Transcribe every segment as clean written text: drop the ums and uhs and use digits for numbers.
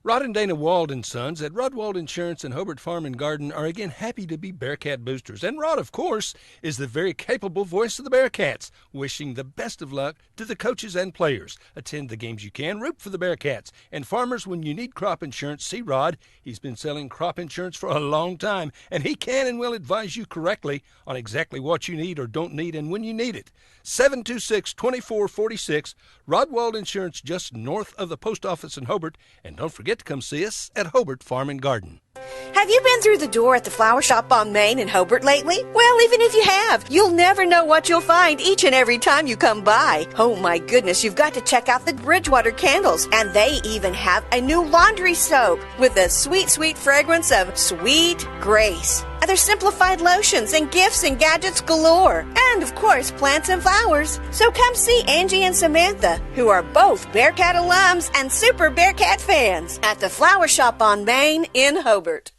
Rod and Dana Wald & Sons at Rod Wald Insurance and Hobart Farm and Garden are again happy to be Bearcat boosters. And Rod, of course, is the very capable voice of the Bearcats, wishing the best of luck to the coaches and players. Attend the games you can, root for the Bearcats. And farmers, when you need crop insurance, see Rod. He's been selling crop insurance for a long time, and he can and will advise you correctly on exactly what you need or don't need and when you need it. 726-2446, Rod Wald Insurance, just north of the post office in Hobart. And don't forget to come see us at Hobart Farm and Garden. Have you been through the door at the flower shop on Main in Hobart lately? Well, even if you have, you'll never know what you'll find each and every time you come by. Oh my goodness, you've got to check out the Bridgewater candles. And they even have a new laundry soap with the sweet, sweet fragrance of Sweet Grace. And there's simplified lotions and gifts and gadgets galore. And, of course, plants and flowers. So come see Angie and Samantha, who are both Bearcat alums and super Bearcat fans, at the Flower Shop on Main in Hobart.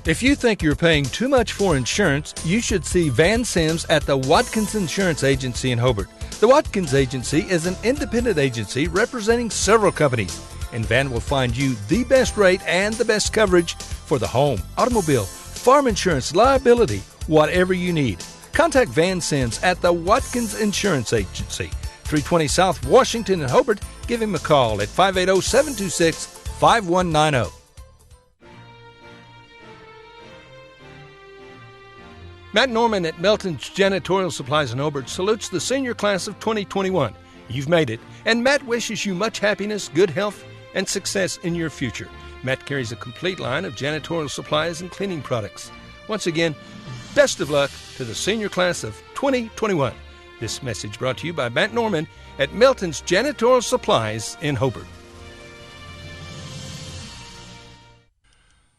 If you think you're paying too much for insurance, you should see Van Sims at the Watkins Insurance Agency in Hobart. The Watkins Agency is an independent agency representing several companies, and Van will find you the best rate and the best coverage for the home, automobile, farm insurance, liability, whatever you need. Contact Van Sims at the Watkins Insurance Agency, 320 South Washington in Hobart. Give him a call at 580-726-5190. Matt Norman at Melton's Janitorial Supplies in Hobart salutes the senior class of 2021. You've made it, and Matt wishes you much happiness, good health, and success in your future. Matt carries a complete line of janitorial supplies and cleaning products. Once again, best of luck to the senior class of 2021. This message brought to you by Matt Norman at Melton's Janitorial Supplies in Hobart.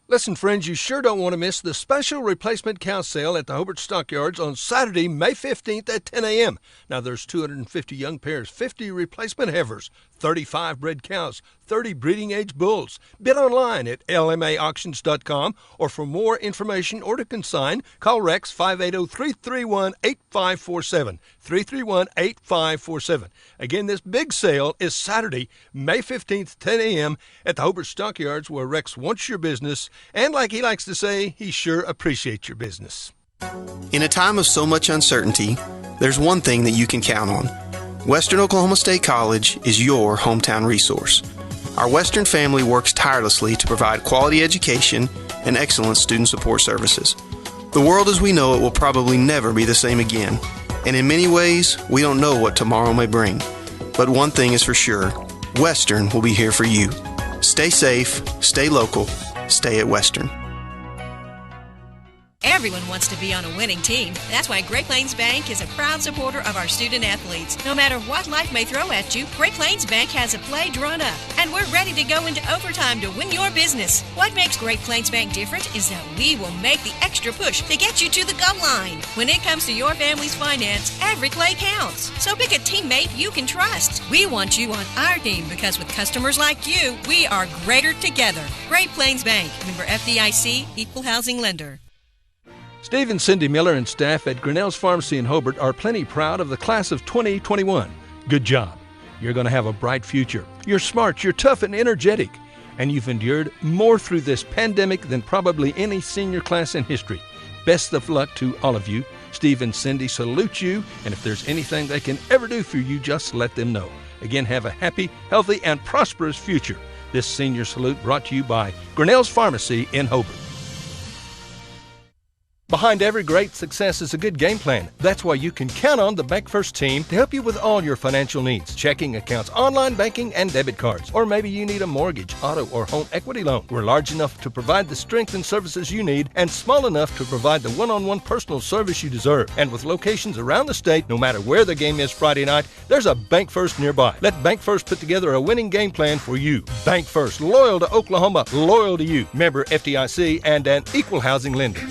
Listen, friends, you sure don't want to miss the special replacement cow sale at the Hobart Stockyards on Saturday, May 15th at 10 a.m. Now, there's 250 young pairs, 50 replacement heifers, 35 bred cows, 30 breeding-age bulls. Bid online at lmaauctions.com, or for more information or to consign, call Rex 580-331-8547, 331-8547. Again, this big sale is Saturday, May 15th, 10 a.m. at the Hobart Stockyards, where Rex wants your business, and like he likes to say, he sure appreciates your business. In a time of so much uncertainty, there's one thing that you can count on. Western Oklahoma State College is your hometown resource. Our Western family works tirelessly to provide quality education and excellent student support services. The world as we know it will probably never be the same again, and in many ways, we don't know what tomorrow may bring. But one thing is for sure, Western will be here for you. Stay safe, stay local, stay at Western. Everyone wants to be on a winning team. That's why Great Plains Bank is a proud supporter of our student athletes. No matter what life may throw at you, Great Plains Bank has a play drawn up, and we're ready to go into overtime to win your business. What makes Great Plains Bank different is that we will make the extra push to get you to the goal line. When it comes to your family's finance, every play counts. So pick a teammate you can trust. We want you on our team because with customers like you, we are greater together. Great Plains Bank, member FDIC, equal housing lender. Steve and Cindy Miller and staff at Grinnell's Pharmacy in Hobart are plenty proud of the class of 2021. Good job. You're going to have a bright future. You're smart, you're tough and energetic, and you've endured more through this pandemic than probably any senior class in history. Best of luck to all of you. Steve and Cindy salute you, and if there's anything they can ever do for you, just let them know. Again, have a happy, healthy, and prosperous future. This senior salute brought to you by Grinnell's Pharmacy in Hobart. Behind every great success is a good game plan. That's why you can count on the Bank First team to help you with all your financial needs. Checking accounts, online banking, and debit cards. Or maybe you need a mortgage, auto, or home equity loan. We're large enough to provide the strength and services you need and small enough to provide the one-on-one personal service you deserve. And with locations around the state, no matter where the game is Friday night, there's a Bank First nearby. Let Bank First put together a winning game plan for you. Bank First, loyal to Oklahoma, loyal to you. Member FDIC and an equal housing lender.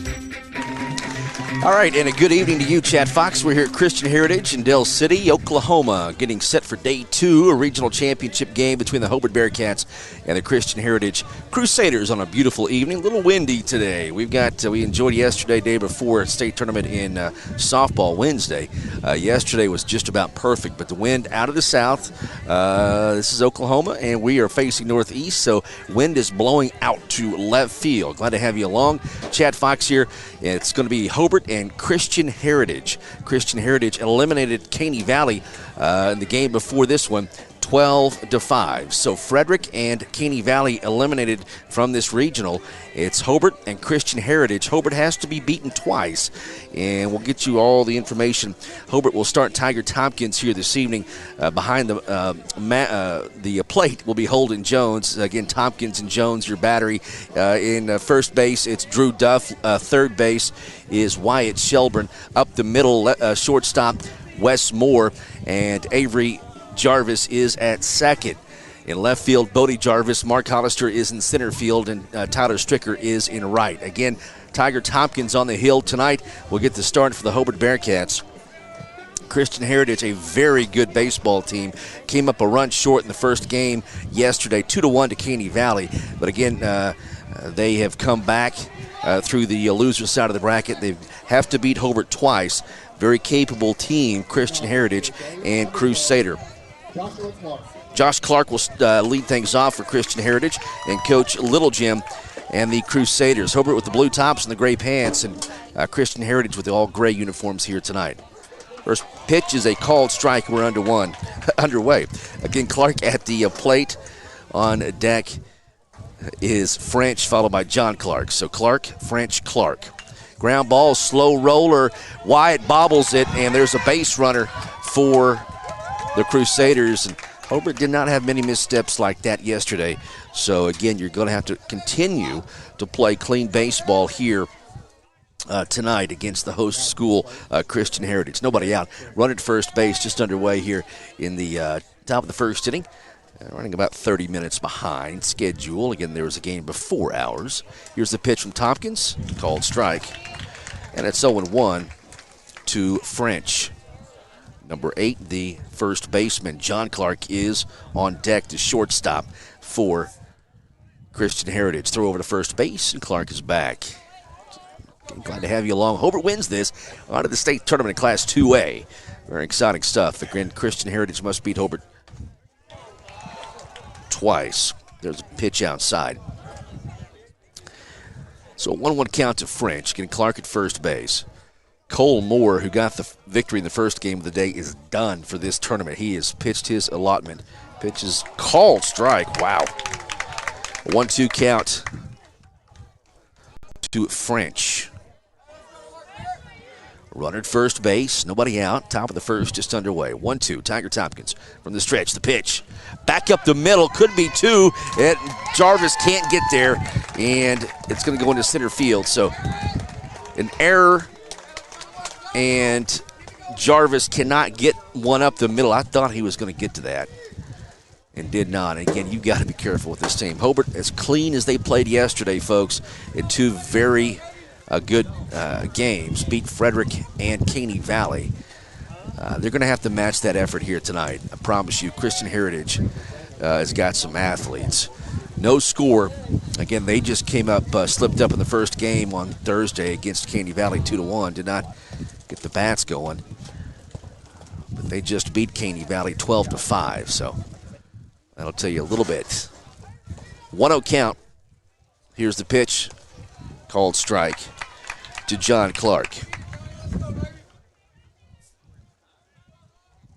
All right, and a good evening to you, Chad Fox. We're here at Christian Heritage in Del City, Oklahoma, getting set for day 2, a regional championship game between the Hobart Bearcats and the Christian Heritage Crusaders on a beautiful evening. A little windy today. We enjoyed yesterday, day before, a state tournament in softball Wednesday. Yesterday was just about perfect, but the wind out of the south. This is Oklahoma, and we are facing northeast, so wind is blowing out to left field. Glad to have you along. Chad Fox here. It's going to be Hobart and Christian Heritage. Christian Heritage eliminated Caney Valley in the game before this one, 12-5. So Frederick and Caney Valley eliminated from this regional. It's Hobart and Christian Heritage. Hobart has to be beaten twice, and we'll get you all the information. Hobart will start Tiger Tompkins here this evening. Behind the plate will be Holden Jones. Again, Tompkins and Jones, your battery. In first base, it's Drew Duff. Third base is Wyatt Shelburne. Up the middle, shortstop, Wes Moore, and Avery Jarvis is at second. In left field, Bodie Jarvis, Mark Hollister is in center field, and Tyler Stricker is in right. Again, Tiger Tompkins on the hill tonight will get the start for the Hobart Bearcats. Christian Heritage, a very good baseball team, came up a run short in the first game yesterday, 2-1 to Caney Valley. But again, they have come back through the loser side of the bracket. They have to beat Hobart twice. Very capable team, Christian Heritage and Crusader. Josh Clark will lead things off for Christian Heritage, and Coach Little Jim and the Crusaders. Hobart with the blue tops and the gray pants, and Christian Heritage with the all-gray uniforms here tonight. First pitch is a called strike. We're underway. Again, Clark at the plate. On deck is French, followed by John Clark. So Clark, French, Clark. Ground ball, slow roller. Wyatt bobbles it, and there's a base runner for the Crusaders. And Hobart did not have many missteps like that yesterday. So, again, you're going to have to continue to play clean baseball here tonight against the host school, Christian Heritage. Nobody out. Run at first base, just underway here in the top of the first inning. Running about 30 minutes behind schedule. Again, there was a game before ours. Here's the pitch from Tompkins. Called strike. And it's 0-1 to French. Number 8, the first baseman, John Clark, is on deck to shortstop for Christian Heritage. Throw over to first base, and Clark is back. Glad to have you along. Hobart wins this on to the state tournament in Class 2A. Very exciting stuff. Again, Christian Heritage must beat Hobart twice. There's a pitch outside. So a 1-1 count to French, getting Clark at first base. Cole Moore, who got the victory in the first game of the day, is done for this tournament. He has pitched his allotment. Pitch is called strike. Wow. A 1-2 count to French. Runner at first base, nobody out. Top of the first, just underway. 1-2, Tiger Tompkins from the stretch. The pitch. Back up the middle, could be 2. And Jarvis can't get there, and it's going to go into center field. So an error, and Jarvis cannot get one up the middle. I thought he was going to get to that and did not. And again, you've got to be careful with this team. Hobart, as clean as they played yesterday, folks, in 2 very good games, beat Frederick and Caney Valley. They're going to have to match that effort here tonight. I promise you, Christian Heritage has got some athletes. No score. Again, they just came up, slipped up in the first game on Thursday against Caney Valley, 2-1. Did not get the bats going. But they just beat Caney Valley 12-5. So that'll tell you a little bit. 1-0 count. Here's the pitch. Called strike to John Clark.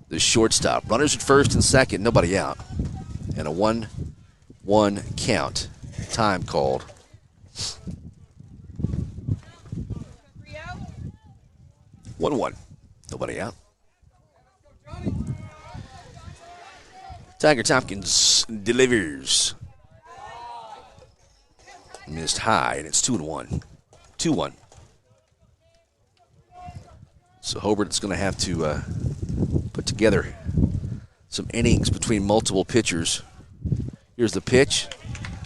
The shortstop. Runners at first and second, nobody out. And a 1-1 count. Time called. 1-1. Nobody out. Tiger Tompkins delivers. Missed high, and it's 2-1. 2-1. So Hobart is going to have to put together some innings between multiple pitchers. Here's the pitch.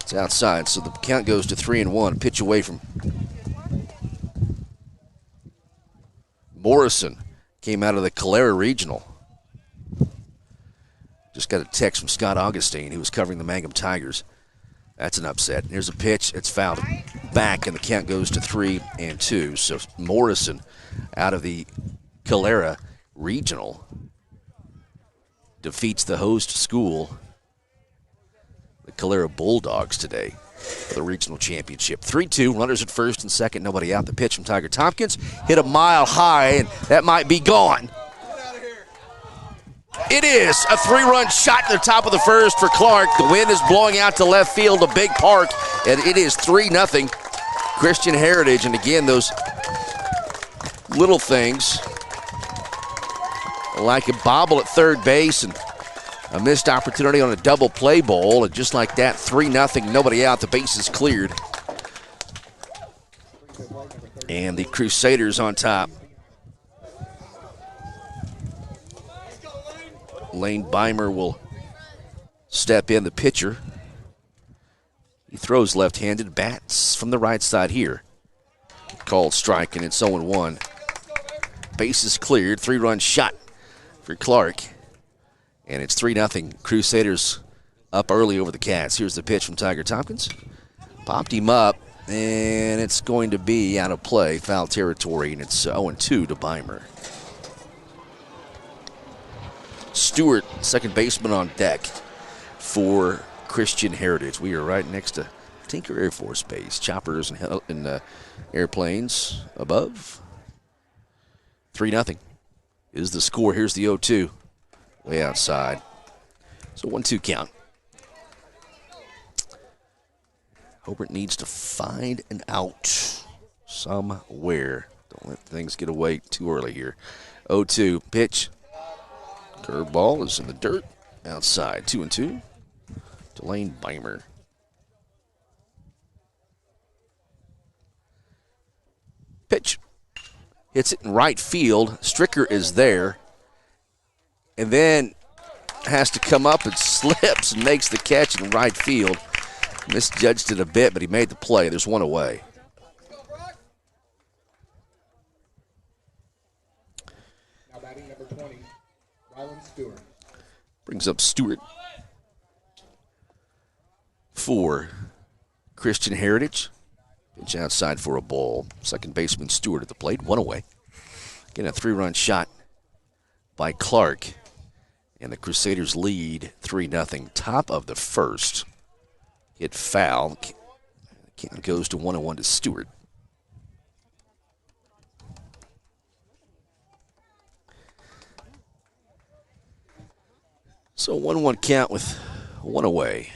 It's outside, so the count goes to 3-1. Pitch away from Morrison came out of the Calera Regional. Just got a text from Scott Augustine, who was covering the Mangum Tigers. That's an upset. Here's a pitch. It's fouled back, and the count goes to 3-2. So Morrison out of the Calera Regional defeats the host school, the Calera Bulldogs, today for the regional championship. 3-2, runners at first and second, nobody out. The pitch from Tiger Tompkins hit a mile high, and that might be gone. It is a 3-run shot to the top of the first for Clark. The wind is blowing out to left field, a big park, and it is 3-0 Christian Heritage. And again, those little things like a bobble at third base and a missed opportunity on a double play ball, and just like that, 3-0, nobody out, the base is cleared. And the Crusaders on top. Lane Beimer will step in, the pitcher. He throws left-handed, bats from the right side here. Called strike, and it's 0-1. Base is cleared, 3-run shot for Clark. And it's 3-0. Crusaders up early over the Cats. Here's the pitch from Tiger Tompkins. Popped him up, and it's going to be out of play, foul territory, and it's 0-2 to Beimer. Stewart, second baseman, on deck for Christian Heritage. We are right next to Tinker Air Force Base. Choppers and airplanes above. 3-0 is the score. Here's the 0-2. Way outside. So 1-2 count. Hobart needs to find an out somewhere. Don't let things get away too early here. 0-2 pitch. Curveball is in the dirt. Outside, 2-2 to Lane Beimer. Pitch. Hits it in right field. Stricker is there. And then has to come up and slips and makes the catch in right field. Misjudged it a bit, but he made the play. There's one away. Now batting number 20. Stewart. Brings up Stewart for Christian Heritage. Pitch outside for a ball. Second baseman Stewart at the plate. One away. Again, a 3-run shot by Clark. And the Crusaders lead 3-0. Top of the first. Hit foul. Count goes to 1-1 to Stewart. So 1-1 count with one away.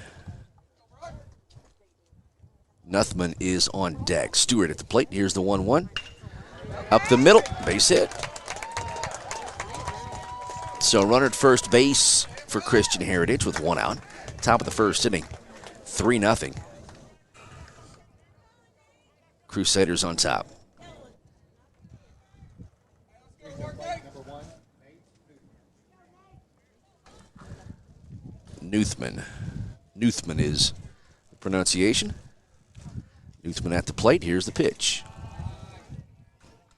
Nuthman is on deck. Stewart at the plate. Here's the 1-1. Up the middle. Base hit. So runner at first base for Christian Heritage with one out. Top of the first inning. 3-0. Crusaders on top. Nuthman is the pronunciation. Nuthman at the plate. Here's the pitch.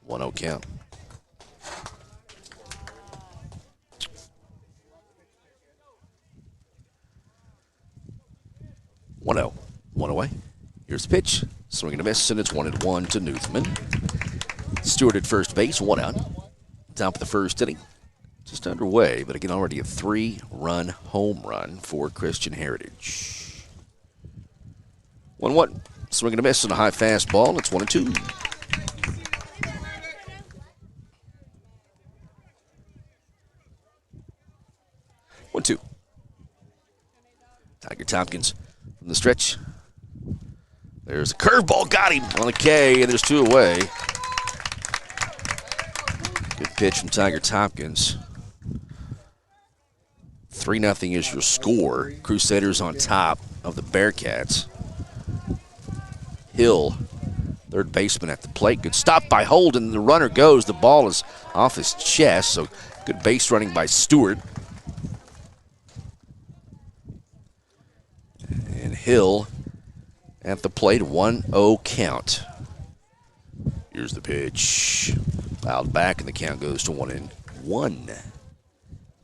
1-0 count. One away. Here's the pitch. Swing and a miss, and it's 1-1 to Nuthman. Stewart at first base, one out. Top of the first inning. Just underway, but again, already a 3-run home run for Christian Heritage. 1-1. Swing and a miss and a high fastball. It's 1-2. Tiger Tompkins from the stretch. There's a curveball. Got him on the K, and there's 2 away. Good pitch from Tiger Tompkins. 3-0 is your score. Crusaders on top of the Bearcats. Hill, third baseman at the plate. Good stop by Holden. The runner goes. The ball is off his chest, so good base running by Stewart. And Hill at the plate, 1-0 count. Here's the pitch. Fouled back, and the count goes to 1-1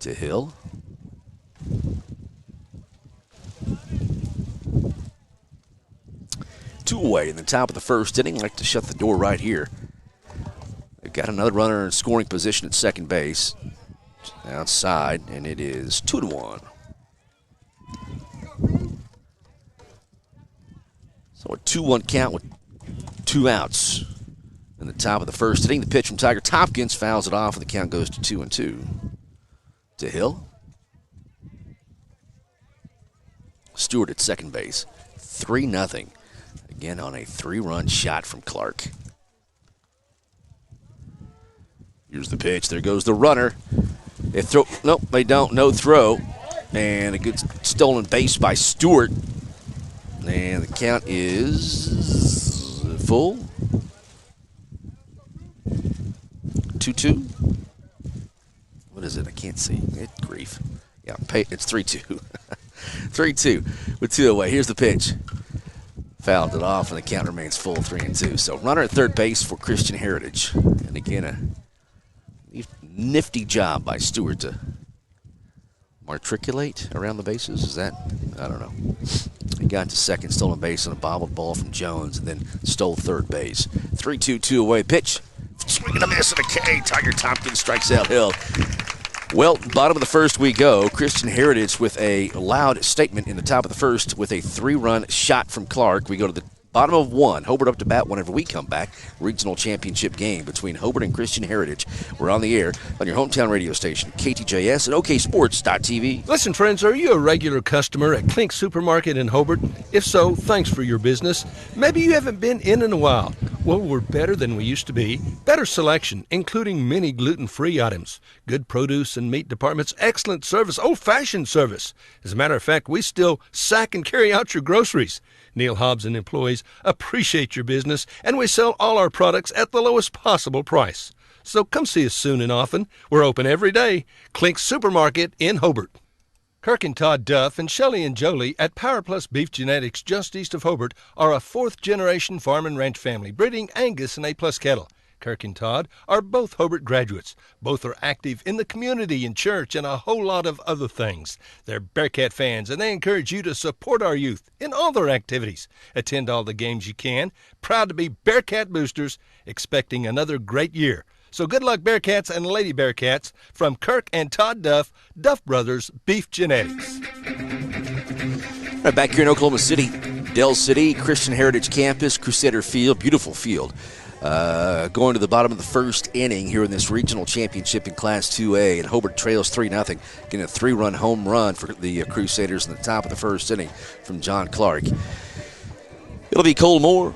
to Hill. Two away in the top of the first inning. Like to shut the door right here. They've got another runner in scoring position at second base. Outside, and it is 2-1. So a 2-1 count with 2 outs. In the top of the first inning, the pitch from Tiger Tompkins fouls it off, and the count goes to 2-2. To Hill. Stewart at second base. 3-0. Again on a 3-run shot from Clark. Here's the pitch. There goes the runner. They throw. Nope, they don't. No throw. And a good stolen base by Stewart. And the count is full. 2-2. What is it? I can't see. Good grief. Yeah, it's 3-2. 3-2 with 2 away. Here's the pitch. Fouled it off, and the count remains full, 3-2. So runner at third base for Christian Heritage. And again, a nifty job by Stewart to matriculate around the bases. Is that? I don't know. He got to second, stolen base on a bobbled ball from Jones, and then stole third base. 3-2, 2 away. Pitch. Swing and a miss and a K. Tiger Tompkins strikes out Hill. Well, bottom of the first we go. Christian Heritage with a loud statement in the top of the first with a 3-run shot from Clark. We go to the bottom of 1. Hobart up to bat whenever we come back. Regional championship game between Hobart and Christian Heritage. We're on the air on your hometown radio station, KTJS and OKSports.tv. Listen, friends, are you a regular customer at Klink Supermarket in Hobart? If so, thanks for your business. Maybe you haven't been in a while. Well, we're better than we used to be. Better selection, including many gluten-free items. Good produce and meat departments. Excellent service. Old-fashioned service. As a matter of fact, we still sack and carry out your groceries. Neil Hobbs and employees appreciate your business, and we sell all our products at the lowest possible price. So come see us soon and often. We're open every day. Klink Supermarket in Hobart. Kirk and Todd Duff and Shelley and Jolie at Power Plus Beef Genetics just east of Hobart are a 4th-generation farm and ranch family breeding Angus and A-plus cattle. Kirk and Todd are both Hobart graduates. Both are active in the community and church and a whole lot of other things. They're Bearcat fans, and they encourage you to support our youth in all their activities. Attend all the games you can. Proud to be Bearcat boosters, expecting another great year. So good luck, Bearcats and Lady Bearcats, from Kirk and Todd Duff, Duff Brothers Beef Genetics. Right, back here in Oklahoma City, Dell City, Christian Heritage Campus, Crusader Field, beautiful field. Going to the bottom of the first inning here in this regional championship in Class 2A, and Hobart trails 3-0, getting a 3-run home run for the Crusaders in the top of the first inning from John Clark. It'll be Cole Moore,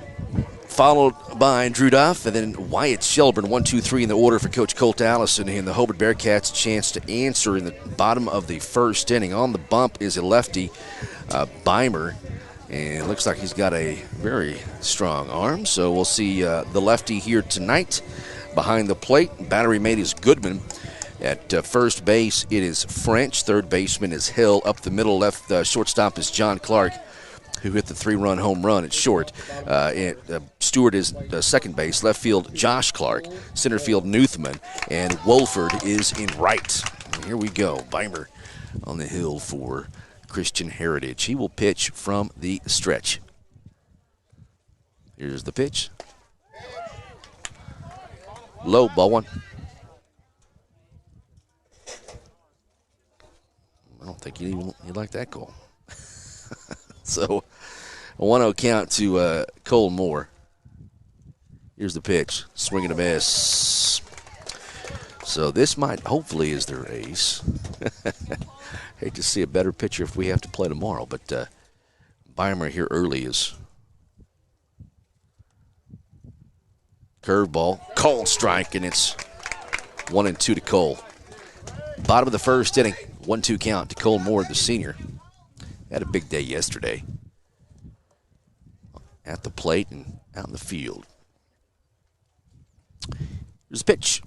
followed by Drew Duff, and then Wyatt Shelburne, 1, 2, 3 in the order for Coach Colt Allison. And the Hobart Bearcats a chance to answer in the bottom of the first inning. On the bump is a lefty, Beimer, and it looks like he's got a very strong arm. So we'll see the lefty here tonight. Behind the plate, battery mate is Goodman. At first base, it is French. Third baseman is Hill. Up the middle, left shortstop is John Clark, who hit the 3-run home run at short. Stewart is second base. Left field, Josh Clark. Center field, Newthman. And Wolford is in right. And here we go. Beimer on the hill for Christian Heritage. He will pitch from the stretch. Here's the pitch. Low, ball 1. I don't think you like that call. So, a 1-0 count to Cole Moore. Here's the pitch. Swing and a miss. So this might, hopefully, is their ace. Hate to see a better pitcher if we have to play tomorrow, but Beimer here early is curveball. Called strike, and it's 1-2 to Cole. Bottom of the first inning, 1-2 count to Cole Moore, the senior. Had a big day yesterday at the plate and out in the field. Here's a pitch.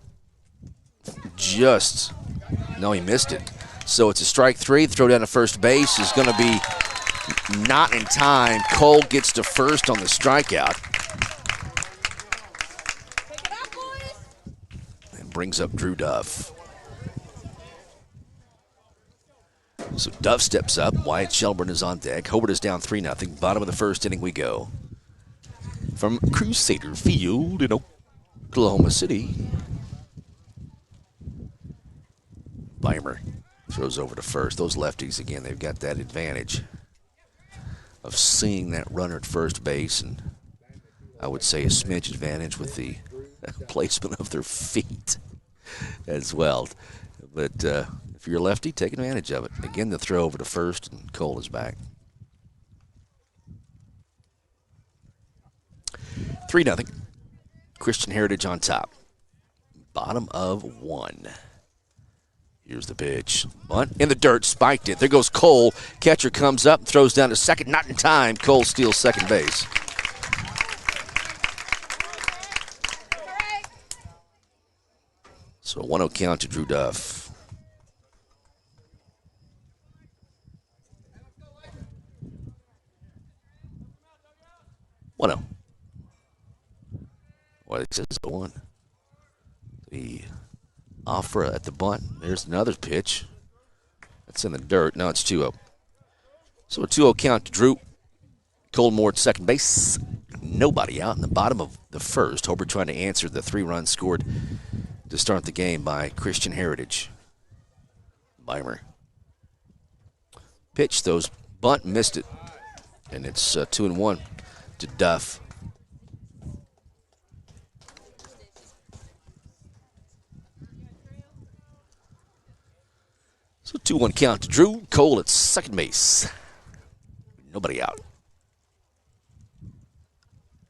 No, he missed it. So it's a strike 3. Throw down to first base is going to be not in time. Cole gets to first on the strikeout. brings up Drew Duff. So Duff steps up. Wyatt Shelburne is on deck. Hobart is down 3-0. Bottom of the first inning we go. From Crusader Field in Oklahoma City. Weimer throws over to first. Those lefties, again, they've got that advantage of seeing that runner at first base, and I would say a smidge advantage with the placement of their feet as well. But if you're a lefty, take advantage of it. Again, the throw over to first, and Cole is back. 3-0. Christian Heritage on top. Bottom of 1. Here's the pitch. Bunt in the dirt, spiked it. There goes Cole. Catcher comes up, throws down to second. Not in time. Cole steals second base. So a 1-0 count to Drew Duff. Well, it says 1. The offer at the bunt. There's another pitch. That's in the dirt. Now it's 2-0. So a 2-0 count to Drew. Cole Moore at second base. Nobody out in the bottom of the first. Hobart trying to answer the 3 runs scored to start the game by Christian Heritage. Weimer. Pitch, those bunt, missed it. And it's 2-1 to Duff. So 2-1 count to Drew. Cole at second base. Nobody out.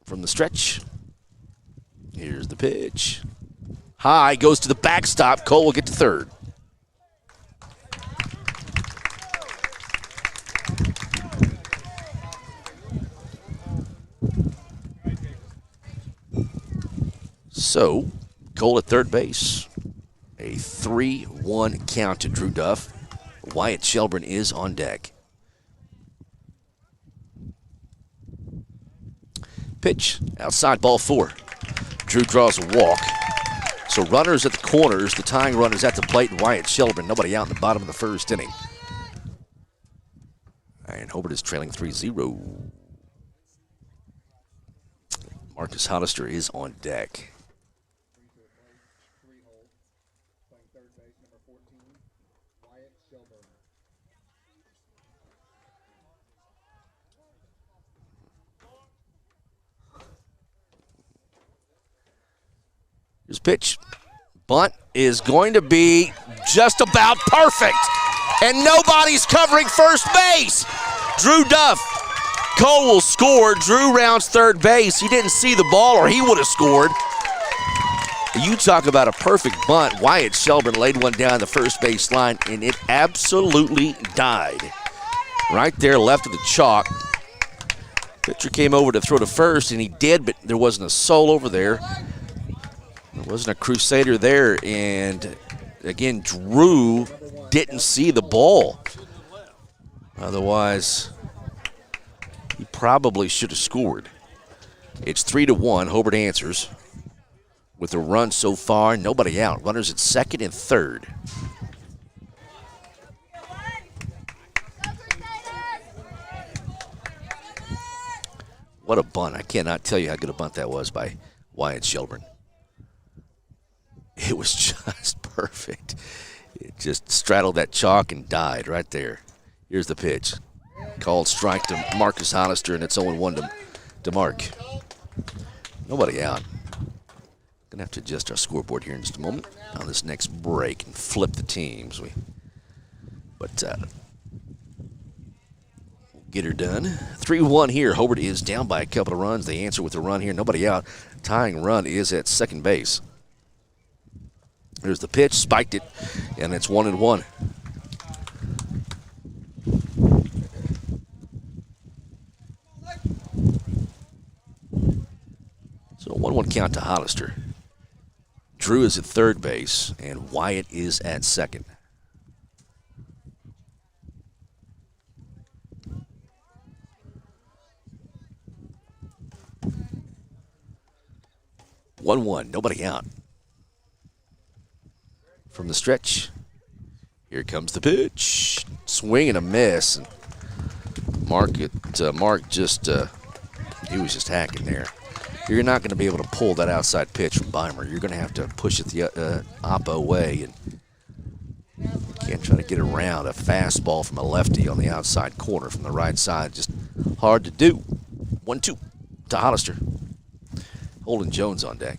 From the stretch. Here's the pitch. High, goes to the backstop. Cole will get to third. So, Cole at third base. A 3-1 count to Drew Duff. Wyatt Shelburne is on deck. Pitch, outside, ball 4. Drew draws a walk. So runners at the corners, the tying runners at the plate, and Wyatt Shelburne. Nobody out in the bottom of the first inning. And Hobart is trailing 3-0. Marcus Hollister is on deck. His pitch, bunt is going to be just about perfect. And nobody's covering first base. Drew Duff. Cole will score. Drew rounds third base. He didn't see the ball or he would have scored. You talk about a perfect bunt. Wyatt Shelburne laid one down the first base line, and it absolutely died. Right there, left of the chalk. Pitcher came over to throw to first, and he did, but there wasn't a soul over there. There wasn't a Crusader there, and again, Drew didn't see the ball. Otherwise, he probably should have scored. It's 3-1. Hobart answers with a run so far. Nobody out. Runners at second and third. What a bunt. I cannot tell you how good a bunt that was by Wyatt Shelburne. It was just perfect. It just straddled that chalk and died right there. Here's the pitch. Called strike to Marcus Hollister, and it's 0-1 to Mark. Nobody out. Going to have to adjust our scoreboard here in just a moment on this next break and flip the teams. But we'll get her done. 3-1 here. Hobart is down by a couple of runs. They answer with a run here. Nobody out. Tying run is at second base. There's the pitch, spiked it, and it's 1-1. So a 1-1 count to Hollister. Drew is at third base, and Wyatt is at second. Nobody out. from the stretch. Here comes the pitch. Swing and a miss. And Mark just, he was just hacking there. You're not going to be able to pull that outside pitch from Beimer. You're going to have to push it the oppo way. And can't try to get around a fastball from a lefty on the outside corner from the right side. Just hard to do. 1-2 to Hollister. Holden Jones on deck.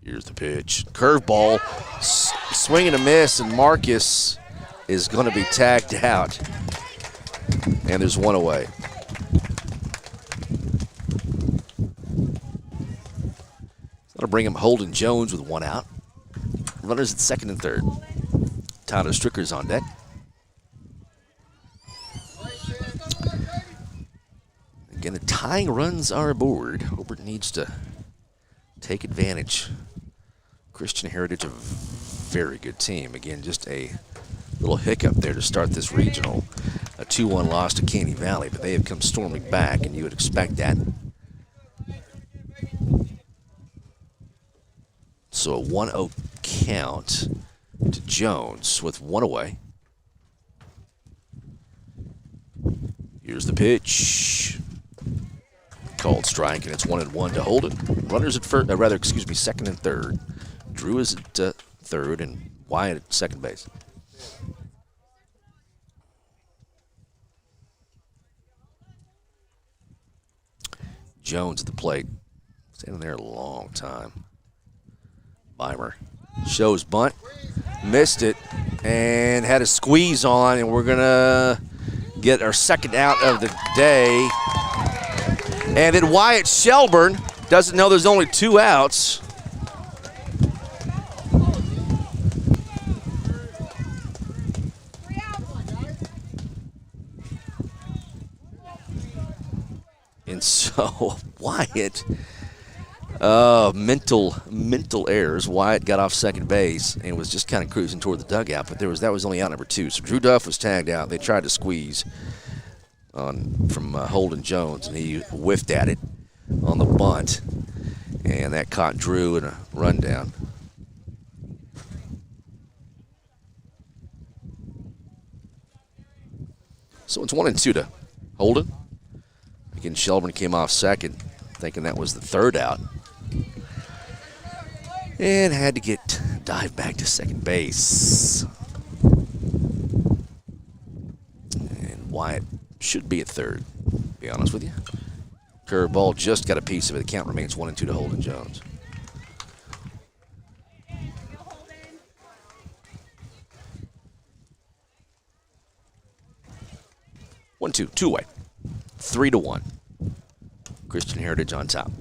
Here's the pitch. Curveball. Swing and a miss, and Marcus is going to be tagged out. And there's one away. That'll bring him Holden Jones with one out. Runners at second and third. Tyler Stricker's on deck. Again, the tying runs are aboard. Hobart needs to take advantage. Christian Heritage, a very good team. Again, just a little hiccup there to start this regional. A 2-1 loss to Caney Valley, but they have come storming back, and you would expect that. So a 1-0 count to Jones with one away. Here's the pitch. Called strike, and it's 1-1 to Holden. Runners at second and third. Drew is at third, and Wyatt at second base. Jones at the plate. Standing there a long time. Beimer shows bunt. Missed it, and had a squeeze on, and we're going to get our second out of the day. And then Wyatt Shelburne doesn't know there's only 2 outs. And so Wyatt, mental errors. Wyatt got off second base and was just kind of cruising toward the dugout, but that was only out number 2. So Drew Duff was tagged out. They tried to squeeze from Holden Jones, and he whiffed at it on the bunt, and that caught Drew in a rundown. So it's 1-2 to Holden. Again, Shelburne came off second, thinking that was the third out, and had to dive back to second base. And Wyatt should be at third, to be honest with you. Curveball just got a piece of it. The count remains 1-2 to Holden Jones. Two away. 3-1. Christian Heritage on top.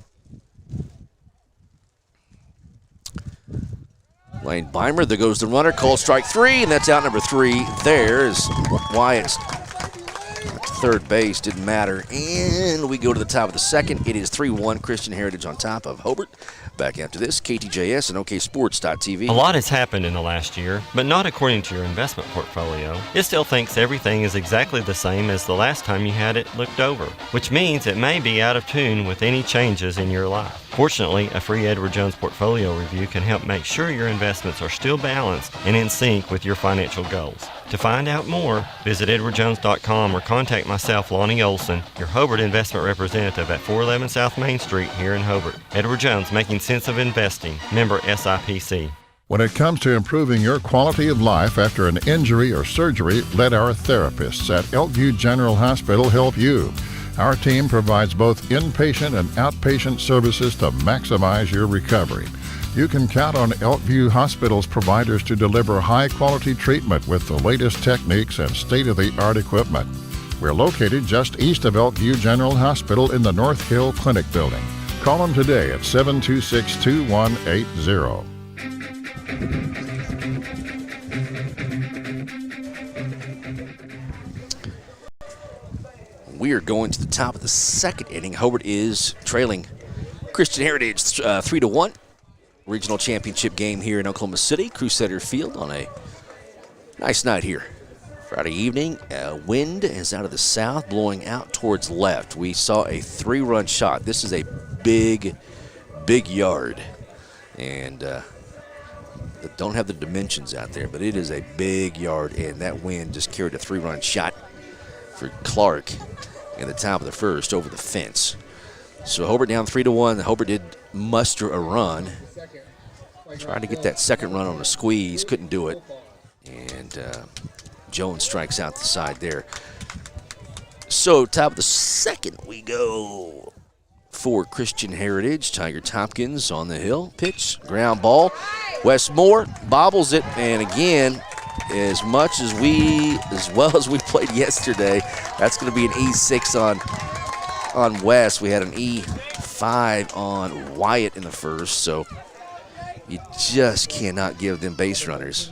Lane Beimer, there goes the runner. Called strike 3, and that's out number 3. There's Wyatt's third base. Didn't matter. And we go to the top of the second. It is 3-1. Christian Heritage on top of Hobart. Back after this, KTJS and OKSports.tv. A lot has happened in the last year, but not according to your investment portfolio. It still thinks everything is exactly the same as the last time you had it looked over, which means it may be out of tune with any changes in your life. Fortunately, a free Edward Jones portfolio review can help make sure your investments are still balanced and in sync with your financial goals. To find out more, visit edwardjones.com or contact myself, Lonnie Olson, your Hobart investment representative at 411 South Main Street here in Hobart. Edward Jones, making sense of investing. Member SIPC. When it comes to improving your quality of life after an injury or surgery, let our therapists at Elkview General Hospital help you. Our team provides both inpatient and outpatient services to maximize your recovery. You can count on Elkview Hospital's providers to deliver high-quality treatment with the latest techniques and state-of-the-art equipment. We're located just east of Elkview General Hospital in the North Hill Clinic Building. Call them today at 726-2180. We are going to the top of the second inning. Hobart is trailing Christian Heritage 3-1. Regional championship game here in Oklahoma City, Crusader Field on a nice night here. Friday evening, wind is out of the south, blowing out towards left. We saw a 3-run shot. This is a big yard. And that don't have the dimensions out there, but it is a big yard, and that wind just carried a 3-run shot for Clark in the top of the first over the fence. So Hobart down 3-1. Hobart did muster a run. Tried to get that second run on a squeeze, couldn't do it. And Jones strikes out the side there. So top of the second we go for Christian Heritage. Tiger Tompkins on the hill. Pitch, ground ball. Wes Moore bobbles it, and again, as well as we played yesterday, that's going to be an E6 on Wes. We had an E5 on Wyatt in the first, so you just cannot give them base runners.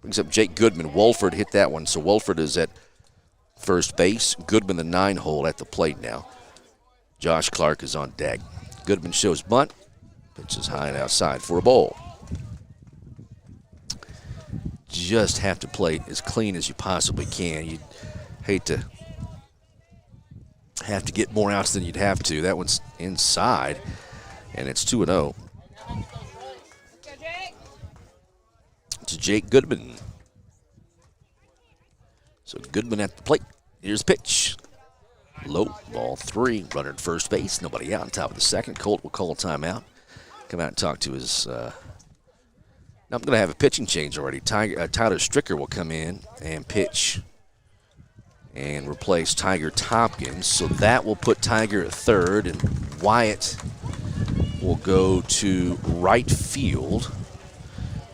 Brings up Jake Goodman. Wolford hit that one, so Wolford is at first base. Goodman, the 9-hole, at the plate now. Josh Clark is on deck. Goodman shows bunt. Pitches high and outside for a ball. Just have to play as clean as you possibly can. You'd hate to have to get more outs than you'd have to. That one's inside, and it's 2-0. To Jake Goodman. So Goodman at the plate. Here's the pitch. Low, ball 3. Runner at first base. Nobody out on top of the second. Colt will call a timeout. Come out and talk to his. I'm going to have a pitching change already. Tyler Stricker will come in and pitch and replace Tiger Tompkins. So that will put Tiger at third, and Wyatt will go to right field.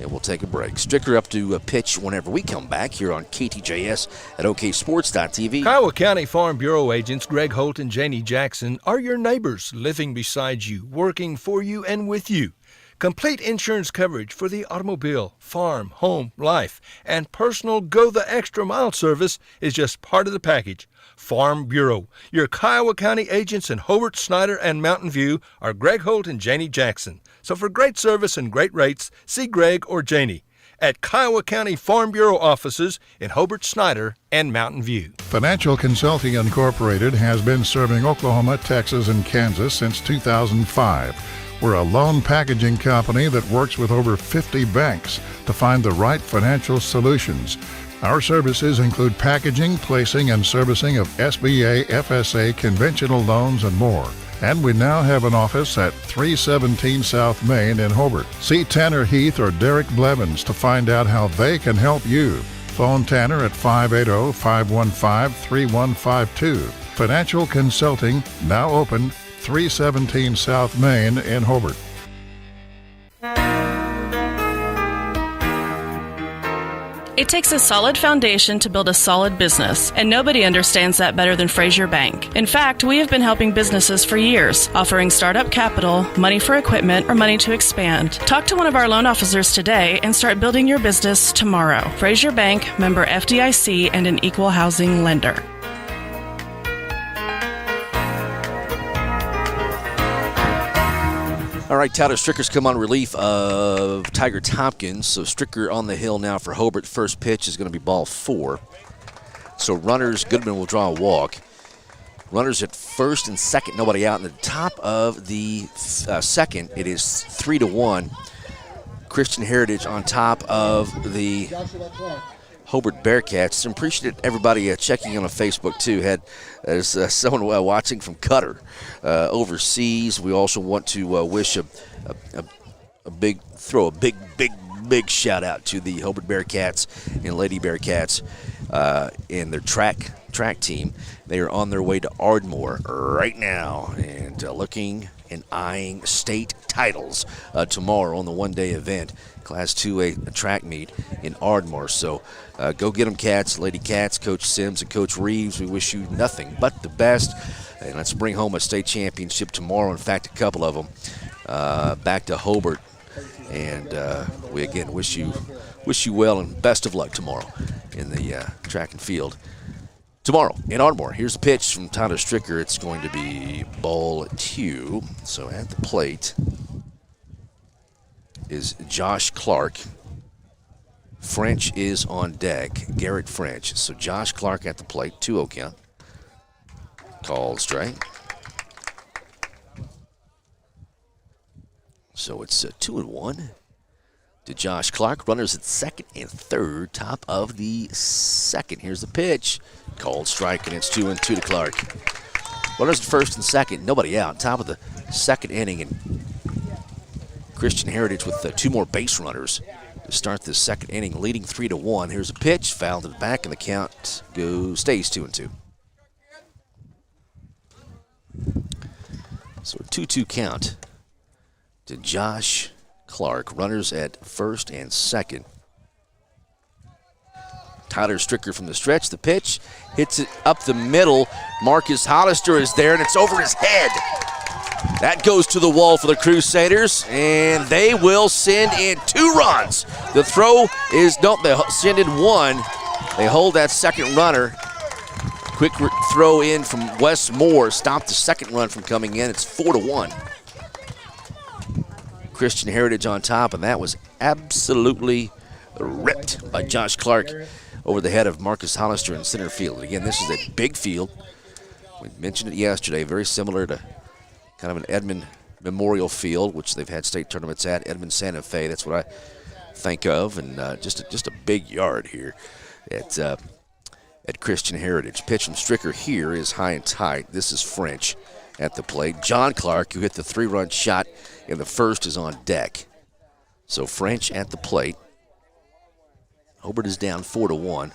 And we'll take a break. Stricker up to pitch whenever we come back here on KTJS at OKSports.tv. Kiowa County Farm Bureau agents Greg Holt and Janie Jackson are your neighbors, living beside you, working for you and with you. Complete insurance coverage for the automobile, farm, home, life, and personal go-the-extra-mile service is just part of the package. Farm Bureau. Your Kiowa County agents in Hobart, Snyder, and Mountain View are Greg Holt and Janie Jackson. So for great service and great rates, see Greg or Janie at Kiowa County Farm Bureau offices in Hobart, Snyder, and Mountain View. Financial Consulting Incorporated has been serving Oklahoma, Texas, and Kansas since 2005. We're a loan packaging company that works with over 50 banks to find the right financial solutions. Our services include packaging, placing, and servicing of SBA, FSA, conventional loans, and more. And we now have an office at 317 South Main in Hobart. See Tanner Heath or Derek Blevins to find out how they can help you. Phone Tanner at 580-515-3152. Financial Consulting, now open, 317 South Main in Hobart. It takes a solid foundation to build a solid business, and nobody understands that better than Frazier Bank. In fact, we have been helping businesses for years, offering startup capital, money for equipment, or money to expand. Talk to one of our loan officers today and start building your business tomorrow. Frazier Bank, member FDIC, and an equal housing lender. All right, Tyler Stricker's come on relief of Tiger Tompkins. So Stricker on the hill now for Hobart. First pitch is going to be ball 4. So runners, Goodman will draw a walk. Runners at first and second, nobody out. In the top of the second, it is 3-1. Christian Heritage on top of the Hobart Bearcats. And appreciate everybody checking in on Facebook too. There's someone watching from Qatar overseas. We also want to wish a big shout out to the Hobart Bearcats and Lady Bearcats and their track team. They are on their way to Ardmore right now and looking and eyeing state titles tomorrow on the one-day event. Class 2A track meet in Ardmore. So go get them, Cats, Lady Cats, Coach Sims, and Coach Reeves. We wish you nothing but the best. And let's bring home a state championship tomorrow. In fact, a couple of them back to Hobart. And we again wish you well and best of luck tomorrow in the track and field. Tomorrow in Ardmore. Here's the pitch from Tyler Stricker. It's going to be ball 2. So at the plate is Josh Clark. French is on deck, Garrett French. So Josh Clark at the plate, 2-0 count. Called strike. So it's 2-1. to Josh Clark. Runners at second and third, top of the second. Here's the pitch. Called strike, and it's 2-2 to Clark. Runners at first and second, nobody out. Top of the second inning, and Christian Heritage with 2 more base runners to start this second inning, leading 3-1. Here's a pitch, fouled to the back, and the count stays 2-2. So a 2-2 count to Josh Clark. Runners at first and second. Tyler Stricker from the stretch. The pitch hits it up the middle. Marcus Hollister is there, and it's over his head. That goes to the wall for the Crusaders, and they will send in 2 runs. The throw is, nope, they send in 1. They hold that second runner. Quick throw in from Wes Moore stopped the second run from coming in. It's 4-1. Christian Heritage on top, and that was absolutely ripped by Josh Clark over the head of Marcus Hollister in center field. Again, this is a big field. We mentioned it yesterday, very similar to kind of an Edmond Memorial Field, which they've had state tournaments at. Edmond Santa Fe, that's what I think of, and just a big yard here at Christian Heritage. Pitch from Stricker here is high and tight. This is French at the plate. John Clark, who hit the 3-run shot in the first, is on deck. So French at the plate. Hobart is down 4-1.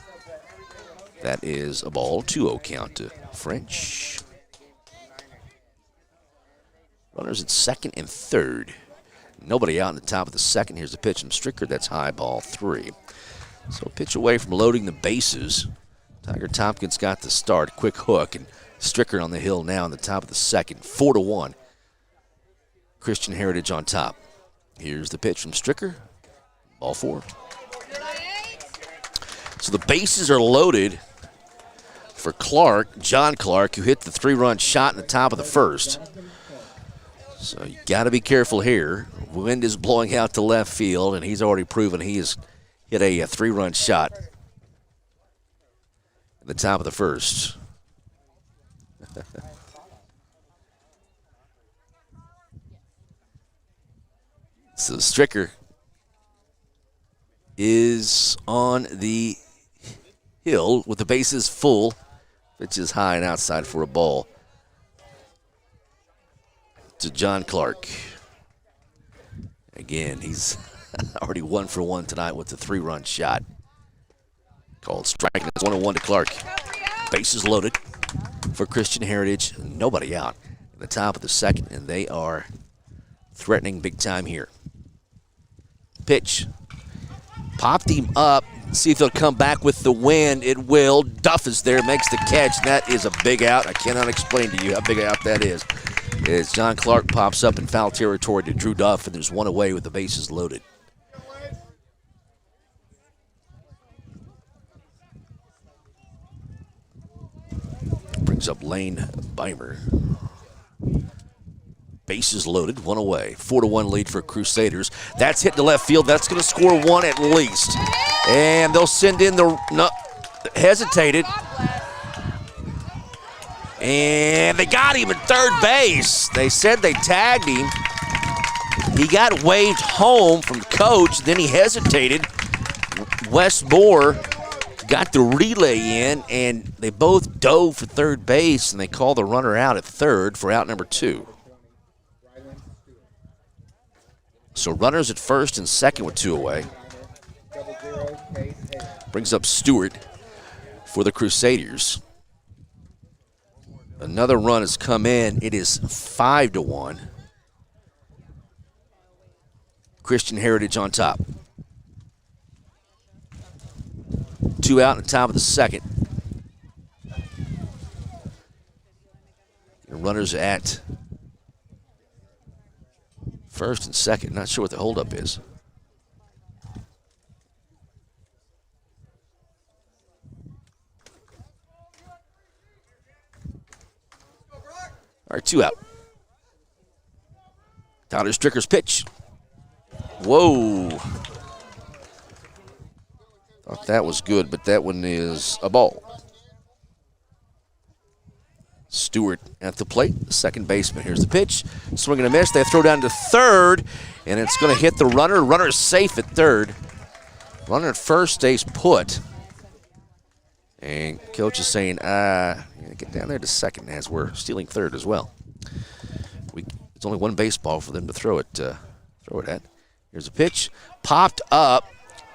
That is a ball. 2-0 count to French. Runners at second and third. Nobody out in the top of the second. Here's the pitch from Stricker. That's high, ball 3. So pitch away from loading the bases. Tiger Tompkins got the start. Quick hook, and Stricker on the hill now in the top of the second. 4-1. Christian Heritage on top. Here's the pitch from Stricker. Ball 4. So the bases are loaded for Clark, John Clark, who hit the 3-run shot in the top of the first. So you got to be careful here. Wind is blowing out to left field, and he's already proven he has hit a 3-run shot in the top of the first. So Stricker is on the hill with the bases full. Pitch is high and outside for a ball to John Clark. Again, he's already 1 for 1 tonight with the 3-run shot. Called strike, and it's 1-1 to Clark. Bases loaded for Christian Heritage. Nobody out at the top of the second, and they are threatening big time here. Pitch. Popped him up. See if they'll come back with the wind. It will. Duff is there, makes the catch. That is a big out. I cannot explain to you how big an out that is. As John Clark pops up in foul territory to Drew Duff, and there's 1 away with the bases loaded. Brings up Lane Beimer. Bases loaded, 1 away. 4-1 lead for Crusaders. That's hit to left field. That's going to score 1 at least. And they'll send in hesitated. And they got him at third base. They said they tagged him. He got waved home from the coach. Then he hesitated. Wes Moore got the relay in, and they both dove for third base, and they call the runner out at third for out number 2. So runners at first and second with 2 away. Brings up Stewart for the Crusaders. Another run has come in. It is 5-1. Christian Heritage on top. 2 out in the top of the second. Runners at first and second. Not sure what the holdup is. All right, 2 out. Tyler Stricker's pitch. Whoa. Thought that was good, but that one is a ball. Stewart at the plate, the second baseman. Here's the pitch. Swing and a miss. They throw down to third, and it's going to hit the runner. Runner's safe at third. Runner at first stays put. And coach is saying, get down there to second as we're stealing third as well. It's only one baseball for them to throw it at. Here's a pitch. Popped up,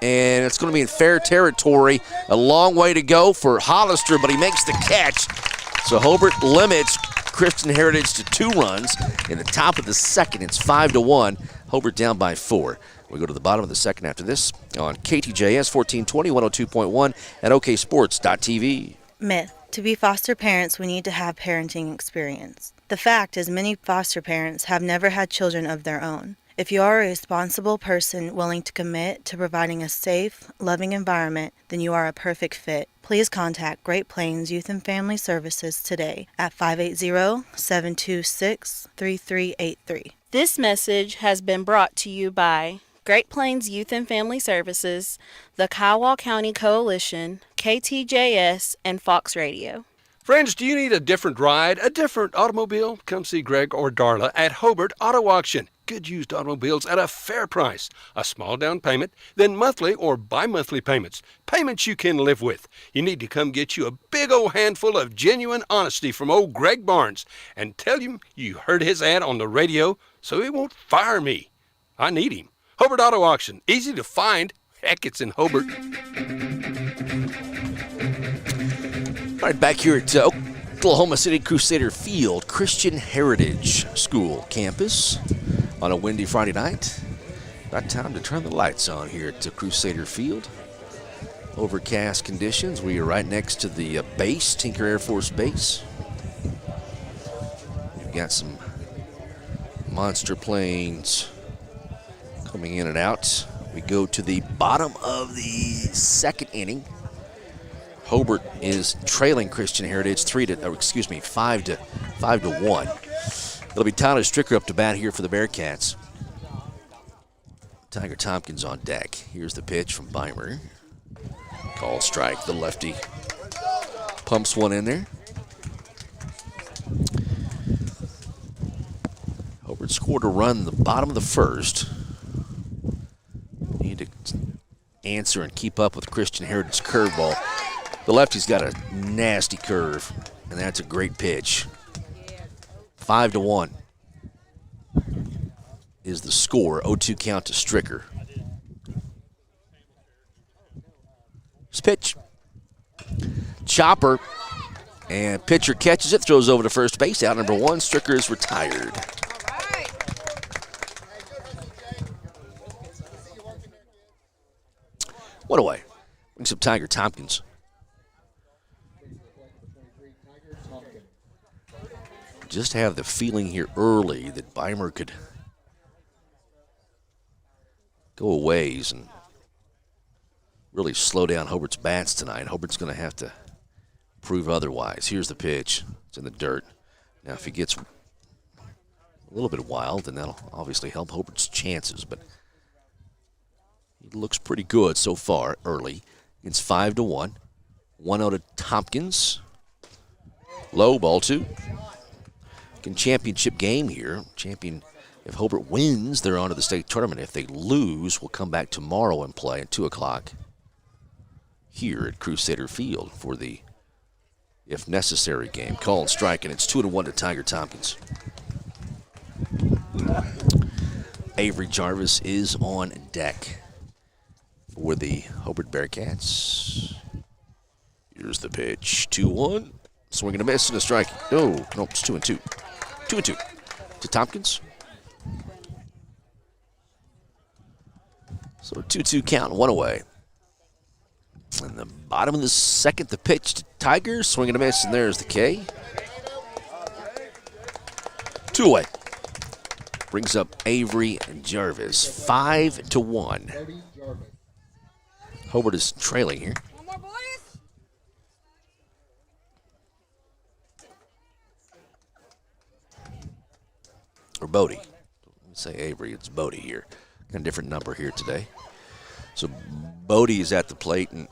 and it's going to be in fair territory. A long way to go for Hollister, but he makes the catch. So Hobart limits Christian Heritage to 2 runs. In the top of the second, it's 5-1. Hobart down by 4. We go to the bottom of the second after this on KTJS 1420, 102.1 at oksports.tv. Myth. To be foster parents, we need to have parenting experience. The fact is many foster parents have never had children of their own. If you are a responsible person willing to commit to providing a safe, loving environment, then you are a perfect fit. Please contact Great Plains Youth and Family Services today at 580-726-3383. This message has been brought to you by Great Plains Youth and Family Services, the Kiowa County Coalition, KTJS, and Fox Radio. Friends, do you need a different ride, a different automobile? Come see Greg or Darla at Hobart Auto Auction. Good used automobiles at a fair price. A small down payment, then monthly or bi-monthly payments. Payments you can live with. You need to come get you a big old handful of genuine honesty from old Greg Barnes and tell him you heard his ad on the radio so he won't fire me. I need him. Hobart Auto Auction. Easy to find. Heck, it's in Hobart. All right, back here at Oklahoma City Crusader Field, Christian Heritage School campus on a windy Friday night. About time to turn the lights on here at Crusader Field. Overcast conditions. We are right next to the base, Tinker Air Force Base. We've got some monster planes coming in and out. We go to the bottom of the second inning. Hobart is trailing Christian Heritage 5 to 1. It'll be Tyler Stricker up to bat here for the Bearcats. Tiger Tompkins on deck. Here's the pitch from Beimer. Called strike. The lefty pumps one in there. Hobart scored a run in the bottom of the first. Need to answer and keep up with Christian Heritage's curveball. The lefty's got a nasty curve, and that's a great pitch. 5-1 is the score. 0-2 count to Stricker. This pitch. Chopper. And pitcher catches it, throws over to first base. Out number 1, Stricker is retired. One away. Brings up Tiger Tompkins. Just have the feeling here early that Beimer could go a ways and really slow down Hobart's bats tonight. Hobart's going to have to prove otherwise. Here's the pitch. It's in the dirt. Now, if he gets a little bit wild, then that'll obviously help Hobart's chances, but he looks pretty good so far early. It's 5-1. 1-0 to Tompkins. Low, ball 2. Championship game here. If Hobart wins, they're on to the state tournament. If they lose, we'll come back tomorrow and play at 2 o'clock here at Crusader Field for the, if necessary, game. Call and strike, and it's 2-1 to Tiger Tompkins. Avery Jarvis is on deck for the Hobart Bearcats. Here's the pitch. 2-1. Swing and a miss and a strike. No, it's 2-2. 2-2 to Tompkins. So 2-2 count, 1 away. And the bottom of the second, the pitch to Tiger. Swing and a miss, and there's the K. 2 away. Brings up Avery Jarvis. 5-1. Hobart is trailing here. Or Bodie. Let's say Avery, it's Bodie here. Got a different number here today. So Bodie is at the plate and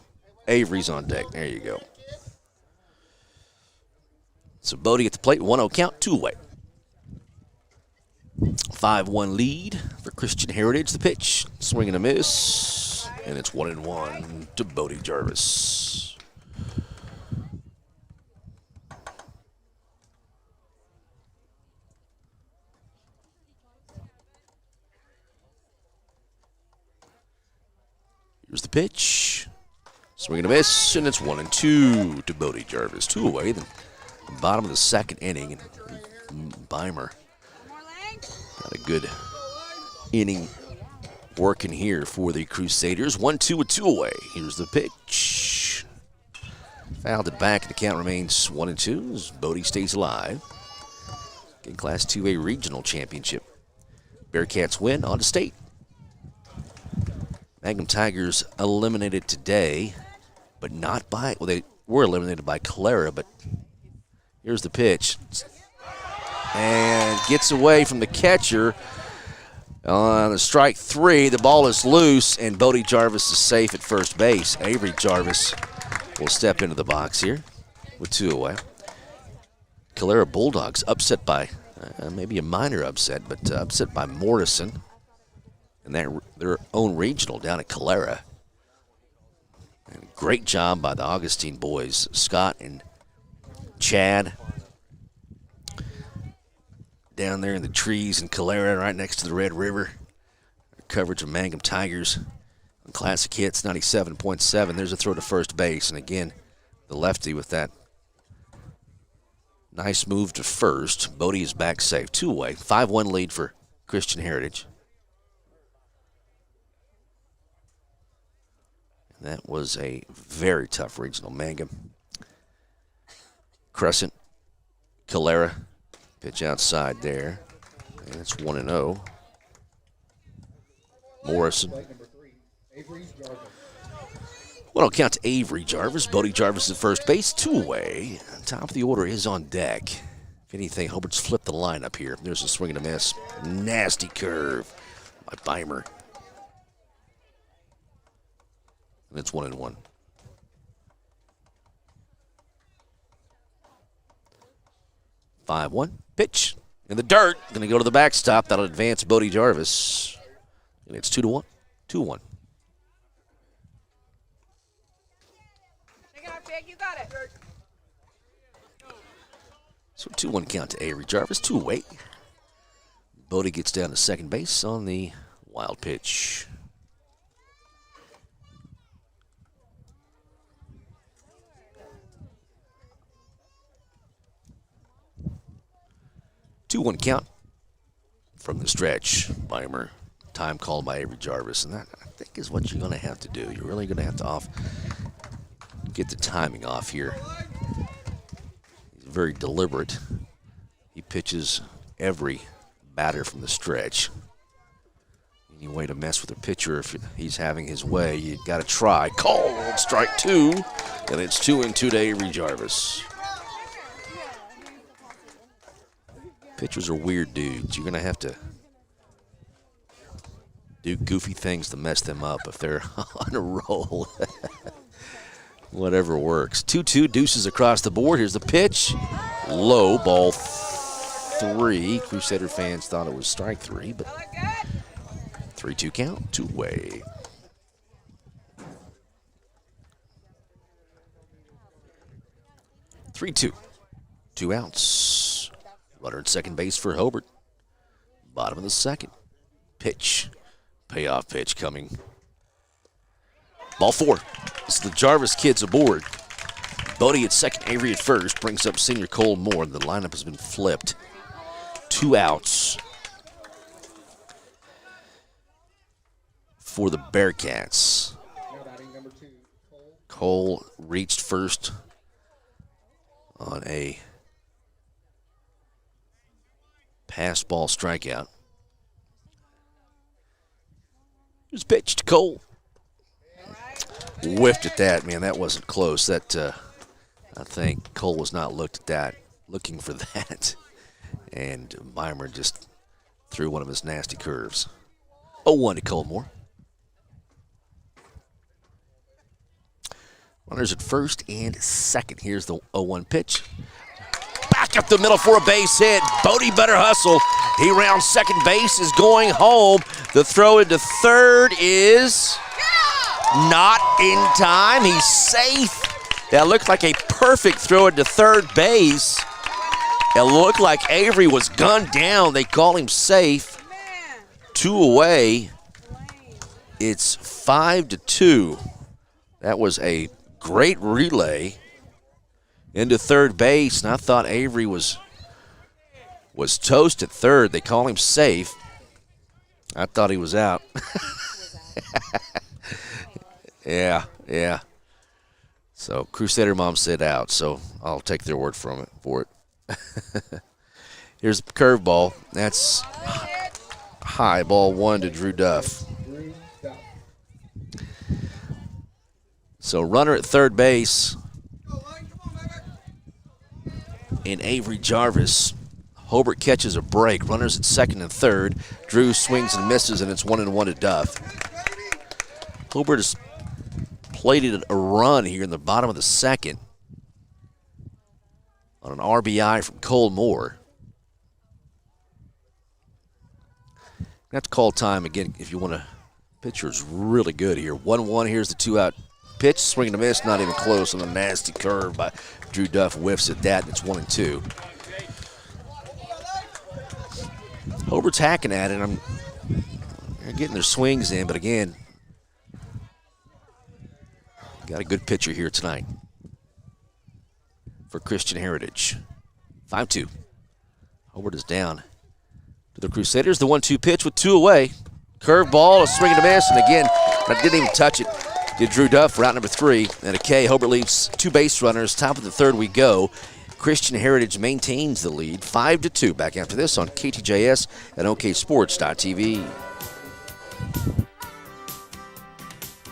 Avery's on deck. There you go. So Bodie at the plate, 1-0 count, 2 away. 5-1 lead for Christian Heritage. The pitch, swing and a miss, and it's 1-1 to Bodie Jarvis. Here's the pitch, swing and a miss, and it's 1-2 to Bodie Jarvis. 2 away, the bottom of the second inning, and Beimer got a good inning working here for the Crusaders. 1-2 with 2 away. Here's the pitch. Fouled it back, and the count remains 1-2 as Bodie stays alive. Getting Class 2A Regional Championship. Bearcats win on to state. Mangum Tigers eliminated today, but not by, well, they were eliminated by Calera, but here's the pitch. And gets away from the catcher on the strike 3. The ball is loose, and Bodie Jarvis is safe at first base. Avery Jarvis will step into the box here with 2 away. Calera Bulldogs upset by, maybe a minor upset, but upset by Morrison in their own regional down at Calera. And great job by the Augustine boys, Scott and Chad, down there in the trees in Calera right next to the Red River. Coverage of Mangum Tigers on Classic Hits 97.7. There's a throw to first base, and again, the lefty with that nice move to first. Bodie is back safe. 2 away. 5-1 lead for Christian Heritage. That was a very tough regional. Mangum, Crescent, Calera. Pitch outside there. And it's 1-0. Morrison. 1-0 count to Avery Jarvis. Bodie Jarvis at first base. 2 away. Top of the order is on deck. If anything, Hobart's flipped the lineup here. There's a swing and a miss. Nasty curve by Beimer. And it's 1-1. Five-1. Pitch in the dirt. Going to go to the backstop. That'll advance Bodie Jarvis. And it's 2-1. 2-1. Take it out, Jake. You got it. So 2-1 count to Avery Jarvis. 2 away. Bodie gets down to second base on the wild pitch. Two-one count from the stretch. Beimer, time called by Avery Jarvis, and that I think is what you're going to have to do. You're really going to have to get the timing off here. He's very deliberate. He pitches every batter from the stretch. Any way to mess with a pitcher if he's having his way, you got to try. Called strike 2, and it's 2-2 to Avery Jarvis. Pitchers are weird dudes. You're going to have to do goofy things to mess them up if they're on a roll. Whatever works. 2-2, deuces across the board. Here's the pitch. Low, ball 3. Crusader fans thought it was strike 3, but 3-2 count, 2 away. Three-two, 2 outs. Runner at second base for Hobart. Bottom of the second. Pitch. Payoff pitch coming. Ball 4. This is the Jarvis kids aboard. Bodie at second, Avery at first. Brings up senior Cole Moore. The lineup has been flipped. 2 outs for the Bearcats. Cole reached first on a pass ball strikeout. Here's pitch to Cole. Whiffed at that, man. That wasn't close. That I think Cole was not looking for that. And Beimer just threw one of his nasty curves. 0-1 to Colmore. Runners at first and second. Here's the 0-1 pitch. back up the middle for a base hit. Bodie better hustle. He rounds second base, is going home. The throw into third is not in time. He's safe. That looked like a perfect throw into third base. It looked like Avery was gunned down. They call him safe. 2 away. It's 5-2. That was a great relay into third base, and I thought Avery was toast at third. They call him safe. I thought he was out. Yeah. So Crusader Mom said out, so I'll take their word for it. Here's the curveball. That's high, ball 1 to Drew Duff. So runner at third base in Avery Jarvis. Hobart catches a break. Runners at second and third. Drew swings and misses, and it's 1-1 to Duff. Hobart has plated a run here in the bottom of the second on an RBI from Cole Moore. That's call time again if you want to. Pitcher's really good here. 1-1. Here's the 2-out pitch. Swing and a miss. Not even close on a nasty curve by Drew Duff. Whiffs at that, and it's 1-2. Hobart's hacking at it. They're getting their swings in, but again, got a good pitcher here tonight for Christian Heritage. 5-2. Hobart is down to the Crusaders. The 1-2 pitch with 2 away. Curveball, a swing and a miss, and again, I didn't even touch it. Did Drew Duff, route number 3, and a K. Hobart leaves 2 base runners. Top of the third we go. Christian Heritage maintains the lead, 5-2. Back after this on KTJS and OKSports.tv.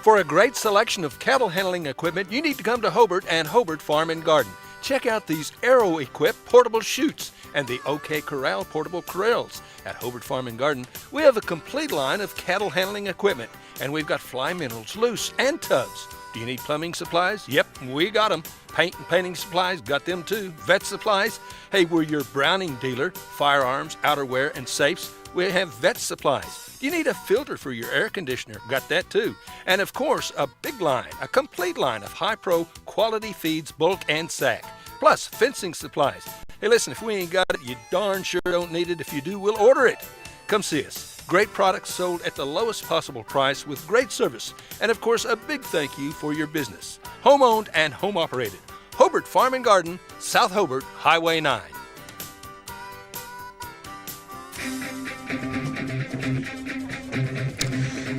For a great selection of cattle handling equipment, you need to come to Hobart and Hobart Farm and Garden. Check out these Aero-equipped portable chutes and the OK Corral portable corrals. At Hobart Farm and Garden, we have a complete line of cattle handling equipment, and we've got fly minerals, loose, and tubs. Do you need plumbing supplies? Yep, we got them. Paint and painting supplies, got them too. Vet supplies, hey, we're your Browning dealer. Firearms, outerwear, and safes, we have vet supplies. Do you need a filter for your air conditioner? Got that too. And of course, a big line, a complete line of high-pro quality feeds, bulk and sack. Plus, fencing supplies. Hey, listen, if we ain't got it, you darn sure don't need it. If you do, we'll order it. Come see us. Great products sold at the lowest possible price with great service. And of course, a big thank you for your business. Home-owned and home-operated. Hobart Farm and Garden, South Hobart, Highway 9.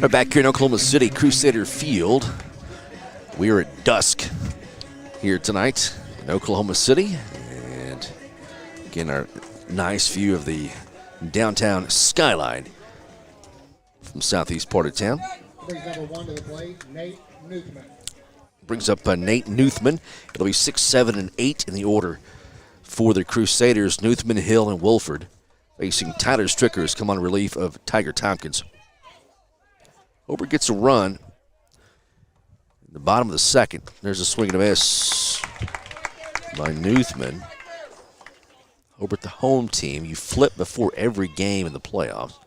We're back here in Oklahoma City, Crusader Field. We are at dusk here tonight in Oklahoma City. And again, our nice view of the downtown skyline from southeast part of town. Brings number 1 to the plate, Nate Newthman. Brings up Nate Newthman. It'll be 6, 7, and 8 in the order for the Crusaders. Newthman, Hill, and Wolford facing Tyler Strickers come on relief of Tiger Tompkins. Hobart gets a run in the bottom of the second. There's a swing and a miss by Newthman. Hobart, the home team. You flip before every game in the playoffs.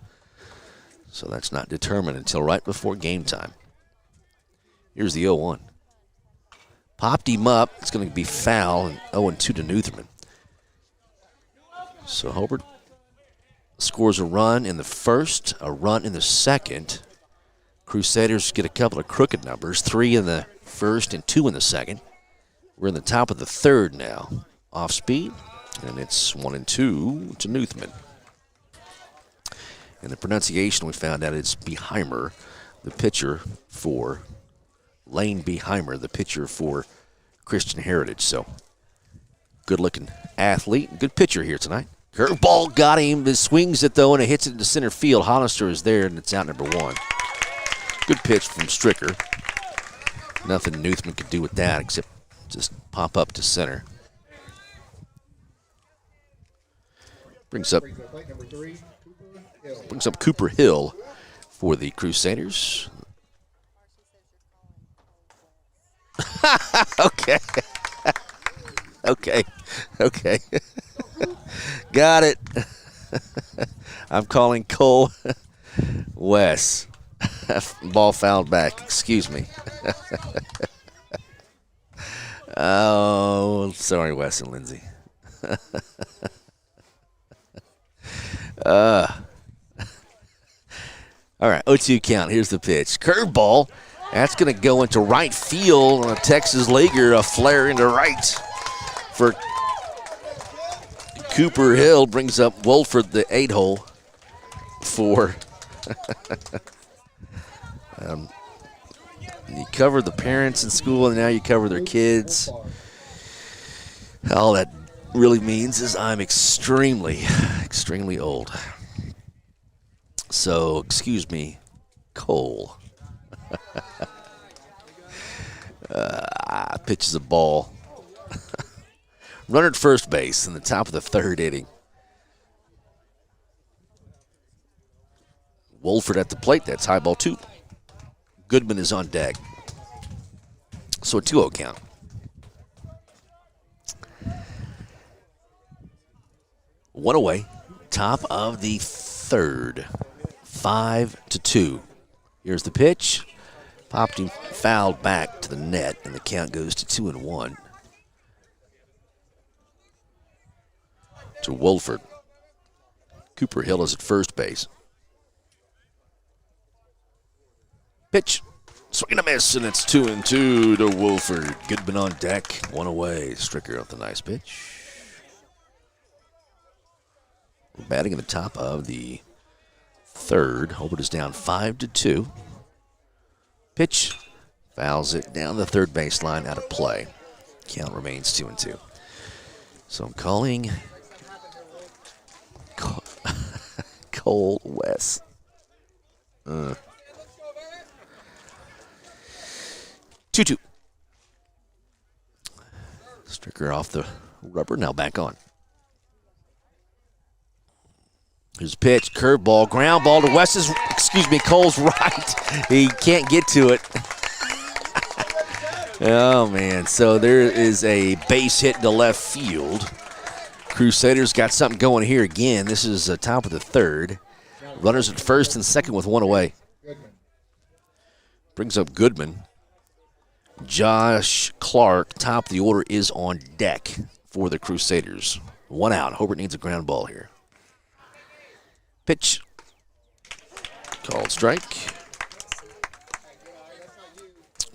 So that's not determined until right before game time. Here's the 0-1. Popped him up. It's going to be foul, and 0-2 to Newthman. So Hobart scores a run in the first, a run in the second. Crusaders get a couple of crooked numbers, 3 in the first and 2 in the second. We're in the top of the third now. Off speed, and it's 1-2 to Newthman. And the pronunciation we found out it's Beheimer, the pitcher for Lane Beheimer, the pitcher for Christian Heritage. So good-looking athlete, good pitcher here tonight. Curveball got him. He swings it, though, and it hits it into center field. Hollister is there, and it's out number 1. Good pitch from Stricker. Nothing Newthman could do with that except just pop up to center. Brings up Cooper Hill for the Crusaders. Okay. Okay. Got it. I'm calling Cole Wes. Ball fouled back. Excuse me. Oh, sorry, Wes and Lindsay. All right, 0-2 count. Here's the pitch. Curveball. That's going to go into right field on a Texas Leaguer. A flare into right for Cooper Hill. Brings up Wolford, the 8-hole for. You cover the parents in school, and now you cover their kids. All that really means is I'm extremely, extremely old. So, excuse me, Cole. Pitches a ball. Runner at first base in the top of the third inning. Wolford at the plate. That's high ball 2. Goodman is on deck. So a 2-0 count. One away. Top of the third. 5-2. Here's the pitch. Popped him fouled back to the net, and the count goes to 2-1. To Wolford. Cooper Hill is at first base. Pitch. Swing and a miss, and it's 2-2 to Wolford. Goodman on deck. One away. Stricker with a nice pitch. We're batting in the top of the third. Hobart is down 5-2. Pitch. Fouls it down the third baseline, out of play. Count remains 2-2. So I'm calling Cole Wes. 2-2. Stricker off the rubber, now back on. Here's a pitch, curveball, ground ball to Wes's, Cole's right. He can't get to it. Oh, man. So there is a base hit to left field. Crusaders got something going here again. This is the top of the third. Runners at first and second with one away. Brings up Goodman. Josh Clark, top of the order, is on deck for the Crusaders. One out. Hobart needs a ground ball here. Pitch. Called strike.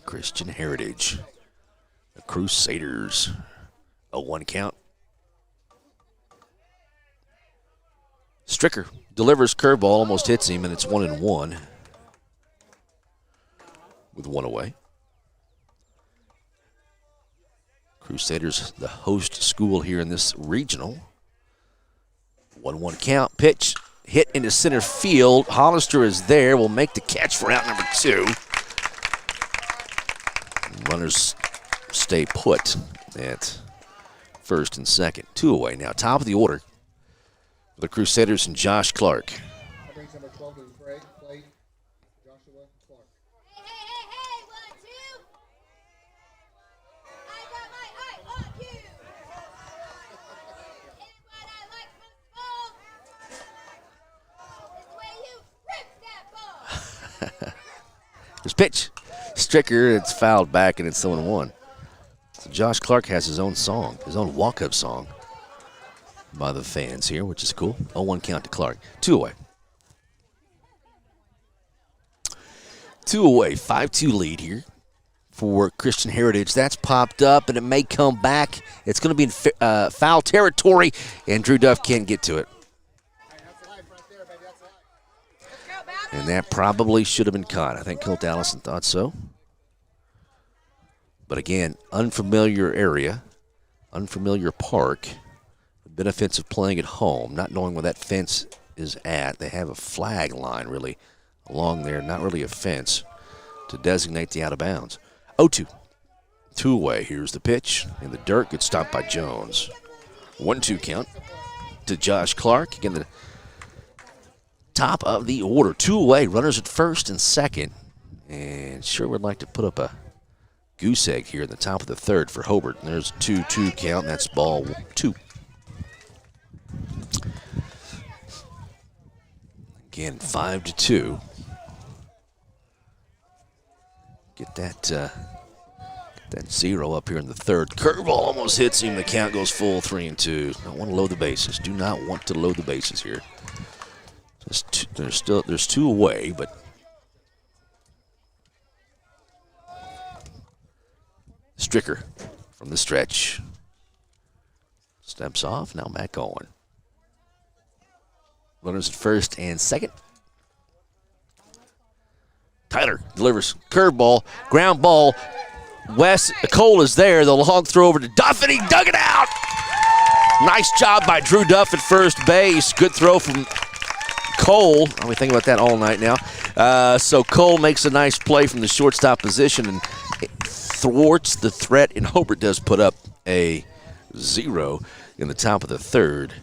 Christian Heritage. The Crusaders. A 1 count. Stricker delivers curveball, almost hits him, and it's 1-1 with one away. Crusaders, the host school here in this regional. 1-1 count. Pitch hit into center field. Hollister is there. Will make the catch for out number 2. Runners stay put at first and second. 2 away now. Top of the order for the Crusaders and Josh Clark. That brings number 12 to the plate, Joshua Clark. Hey, 1, 2. I got my eye on you. And what I like most of all is the way you rip that ball. There's pitch. Stricker, it's fouled back, and it's 0-1. So Josh Clark has his own song, his own walk-up song by the fans here, which is cool. 0-1 count to Clark. 2 away. 2 away. 5-2 lead here for Christian Heritage. That's popped up, and it may come back. It's going to be in foul territory, and Drew Duff can't get to it. And that probably should have been caught. I think Colt Allison thought so. But again, unfamiliar area, unfamiliar park. The benefits of playing at home, not knowing where that fence is at. They have a flag line really along there, not really a fence, to designate the out of bounds. 0-2. 2 away. Here's the pitch. In the dirt, good stop by Jones. 1-2 count to Josh Clark. Again, the top of the order. 2 away. Runners at first and second. And sure would like to put up a goose egg here at the top of the third for Hobart. And there's a 2-2 count. And that's ball 2. Again, 5-2. Get that 0 up here in the third. Curveball almost hits him. The count goes full, 3-2. Don't want to load the bases. Do not want to load the bases here. There's two away, but Stricker from the stretch steps off. Now Matt Owen. Runners at first and second. Tyler delivers curveball, ground ball. Cole is there. The long throw over to Duff, and he dug it out. Nice job by Drew Duff at first base. Good throw from Cole. I'll be thinking about that all night now. So Cole makes a nice play from the shortstop position and thwarts the threat, and Hobart does put up a 0 in the top of the third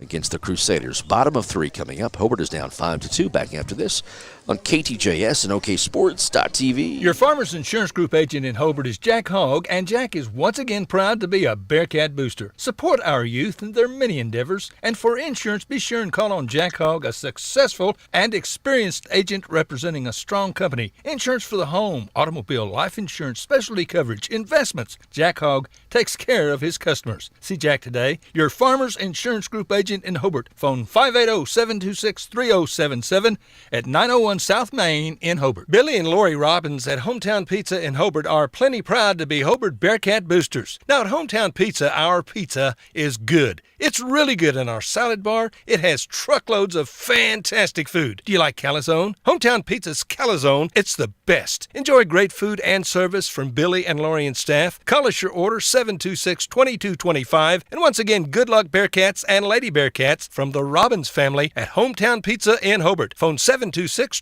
against the Crusaders. Bottom of 3 coming up. Hobart is down 5-2. Back after this on KTJS and OKSports.tv. Your Farmers Insurance Group agent in Hobart is Jack Hogg, and Jack is once again proud to be a Bearcat booster. Support our youth in their many endeavors, and for insurance, be sure and call on Jack Hogg, a successful and experienced agent representing a strong company. Insurance for the home, automobile, life insurance, specialty coverage, investments. Jack Hogg takes care of his customers. See Jack today, your Farmers Insurance Group agent in Hobart. Phone 580-726-3077 at 901 South Main in Hobart. Billy and Lori Robbins at Hometown Pizza in Hobart are plenty proud to be Hobart Bearcat boosters. Now at Hometown Pizza, our pizza is good. It's really good in our salad bar. It has truckloads of fantastic food. Do you like calzone? Hometown Pizza's calzone, it's the best. Enjoy great food and service from Billy and Lori and staff. Call us your order 726-2225. And once again, good luck Bearcats and Lady Bearcats from the Robbins family at Hometown Pizza in Hobart. Phone 726-2225.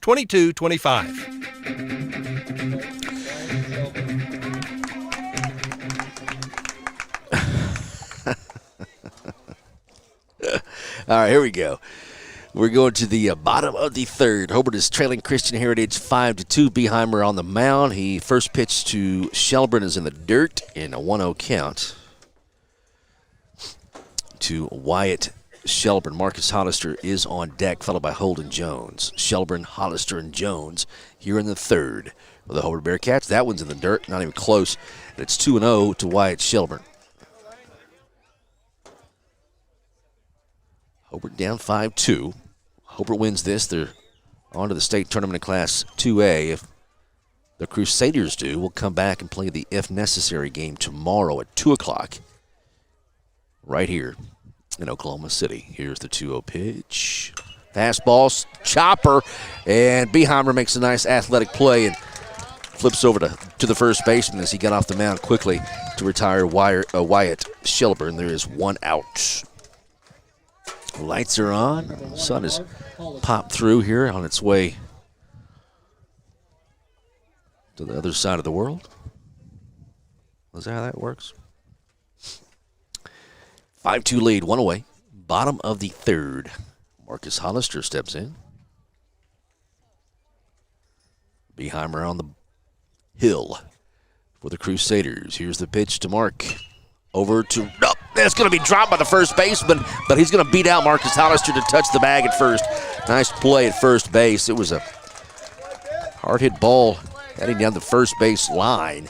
All right, here we go. We're going to the bottom of the third. Hobart is trailing Christian Heritage 5-2. Beheimer on the mound. He first pitched to Shelburne is in the dirt in a 1-0 count to Wyatt Shelburne. Marcus Hollister is on deck, followed by Holden Jones. Shelburne, Hollister, and Jones here in the third for the Hobart Bearcats. That one's in the dirt, not even close. And it's 2-0 to Wyatt Shelburne. Hobart down 5-2. Hobart wins this. They're on to the state tournament in Class 2A. If the Crusaders do, we'll come back and play the if necessary game tomorrow at 2 o'clock right here in Oklahoma City. Here's the 2-0 pitch. Fastball, chopper, and Beheimer makes a nice athletic play and flips over to the first baseman as he got off the mound quickly to retire Wyatt Shelburne. There is one out. Lights are on. The sun has popped through here on its way to the other side of the world. Is that how that works? 5-2 lead, one away. Bottom of the third. Marcus Hollister steps in. Beheimer on the hill for the Crusaders. Here's the pitch to Mark. Over to, nope, that's going to be dropped by the first baseman, but he's going to beat out Marcus Hollister to touch the bag at first. Nice play at first base. It was a hard hit ball heading down the first base line.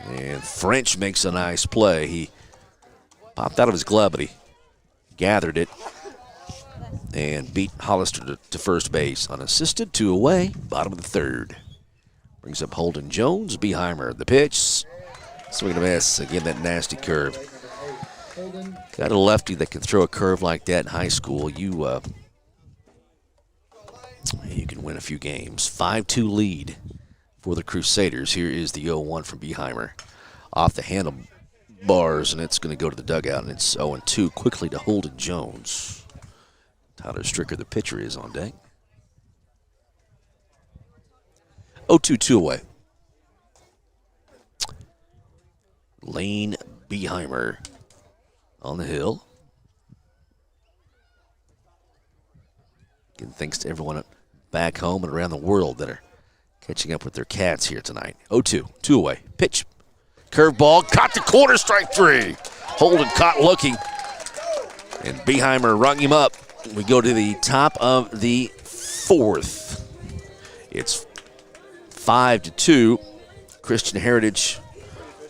And French makes a nice play. He popped out of his glove, but he gathered it and beat Hollister to first base. Unassisted, 2 away, bottom of the third. Brings up Holden Jones. Beheimer, the pitch. Swing and a miss. Again, that nasty curve. Got a lefty that can throw a curve like that in high school. You can win a few games. 5-2 lead for the Crusaders. Here is the 0-1 from Beheimer. Off the handlebars, and it's going to go to the dugout, and it's 0-2 quickly to Holden Jones. Tyler Stricker, the pitcher, is on deck. 0-2, 2 away. Lane Beheimer on the hill. Again, thanks to everyone back home and around the world that are catching up with their cats here tonight. 0-2, 2 away. Pitch. Curveball, caught the corner, strike 3. Holden caught looking. And Beheimer rung him up. We go to the top of the fourth. It's 5-2. Christian Heritage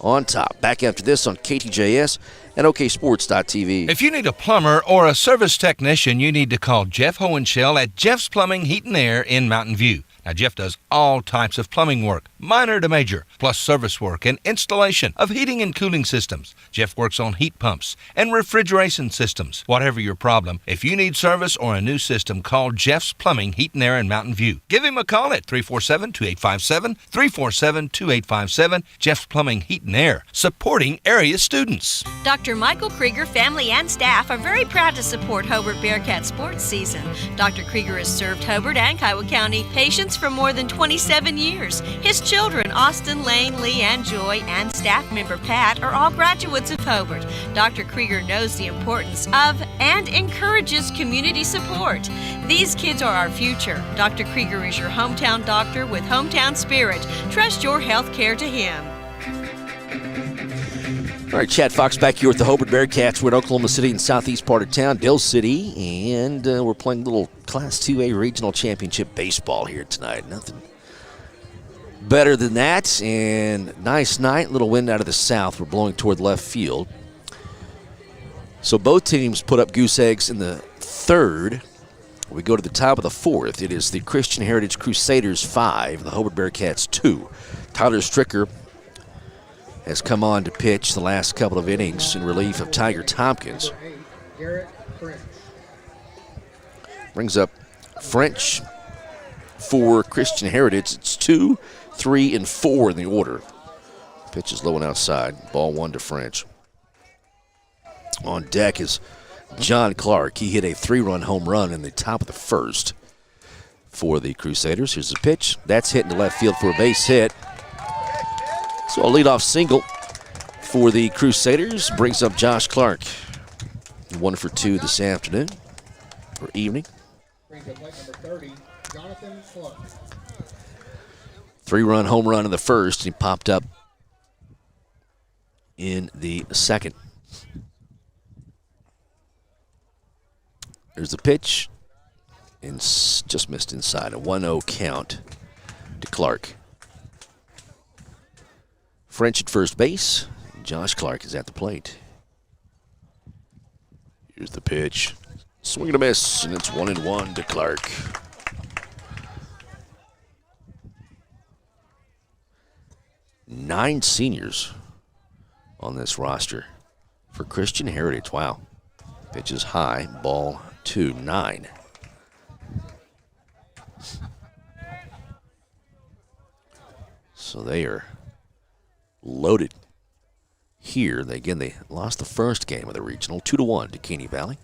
on top. Back after this on KTJS and OKSports.tv. If you need a plumber or a service technician, you need to call Jeff Hohenschel at Jeff's Plumbing, Heat and Air in Mountain View. Now, Jeff does all types of plumbing work, minor to major, plus service work and installation of heating and cooling systems. Jeff works on heat pumps and refrigeration systems. Whatever your problem, if you need service or a new system, call Jeff's Plumbing, Heat and Air in Mountain View. Give him a call at 347-2857, 347-2857. Jeff's Plumbing, Heat and Air, supporting area students. Dr. Michael Krieger, family and staff are very proud to support Hobart Bearcat sports season. Dr. Krieger has served Hobart and Kiowa County patients for more than 27 years. His children, Austin, Lane, Lee, and Joy, and staff member Pat, are all graduates of Hobart. Dr. Krieger knows the importance of and encourages community support. These kids are our future. Dr. Krieger is your hometown doctor with hometown spirit. Trust your health care to him. All right, Chad Fox back here with the Hobart Bearcats. We're in Oklahoma City in the southeast part of town, Dell City, and we're playing a little Class 2A Regional Championship baseball here tonight. Nothing better than that, and nice night. Little wind out of the south. We're blowing toward left field. So both teams put up goose eggs in the third. We go to the top of the fourth. It is the Christian Heritage Crusaders 5, the Hobart Bearcats 2. Tyler Stricker has come on to pitch the last couple of innings in relief of Tiger Tompkins. Brings up French for Christian Heritage. It's 2, 3, and 4 in the order. Pitch is low and outside. Ball 1 to French. On deck is John Clark. He hit a 3-run home run in the top of the first for the Crusaders. Here's the pitch. That's hit into left field for a base hit. So a leadoff single for the Crusaders brings up Josh Clark. 1 for 2 this afternoon or evening. Brings up plate number 30, Jonathan Clark. 3-run home run in the first. He popped up in the second. There's the pitch. And just missed inside. A 1-0 count to Clark. French at first base. Josh Clark is at the plate. Here's the pitch. Swing and a miss, and it's 1-1 to Clark. Nine seniors on this roster for Christian Heritage. Wow. Pitch is high. Ball 2, 9. So they are loaded here. They lost the first game of the regional, 2-1 to Caney Valley.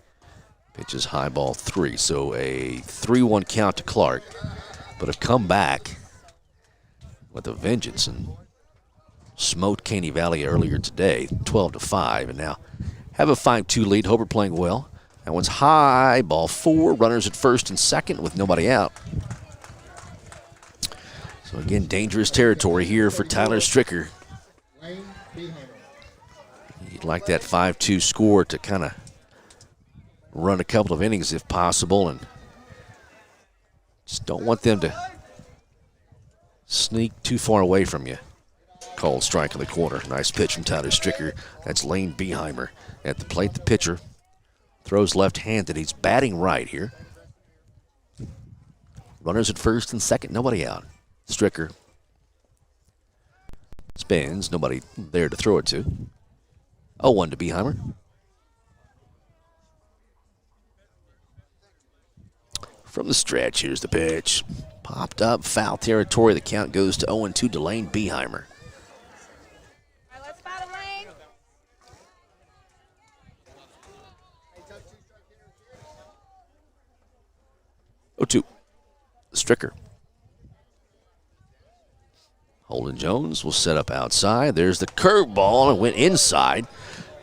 Pitch is high, ball 3. So a 3-1 count to Clark, but have come back with a vengeance and smote Caney Valley earlier today, 12-5, and now have a 5-2 lead. Hobart playing well. That one's high, ball 4. Runners at first and second with nobody out. So again, dangerous territory here for Tyler Stricker. You'd like that 5-2 score to kind of run a couple of innings if possible, and just don't want them to sneak too far away from you. Called strike in the corner. Nice pitch from Tyler Stricker. That's Lane Beheimer at the plate. The pitcher throws left-handed. He's batting right here. Runners at first and second. Nobody out. Stricker spins. Nobody there to throw it to. 0-1 to Beheimer. From the stretch, here's the pitch. Popped up, foul territory. The count goes to 0-2 to Lane Beheimer. All right, let's battle Lane. 0-2. Stricker. Holden Jones will set up outside. There's the curveball and went inside.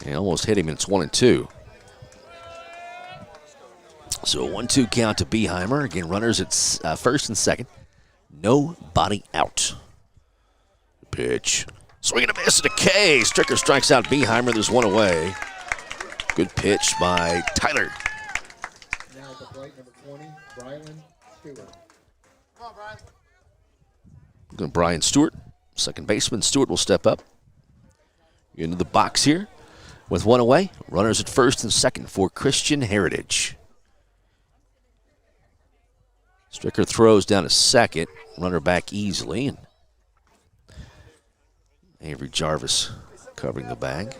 And almost hit him, and it's 1-2. So a 1-2 count to Beheimer. Again, runners at first and second. Nobody out. Pitch. Swing and a miss and a K. Stricker strikes out Beheimer. There's one away. Good pitch by Tyler. Now at the plate, number 20, Brylan Stewart. Brian Stewart, second baseman. Stewart will step up into the box here with one away. Runners at first and second for Christian Heritage. Stricker throws down to second. Runner back easily. And Avery Jarvis covering the bag.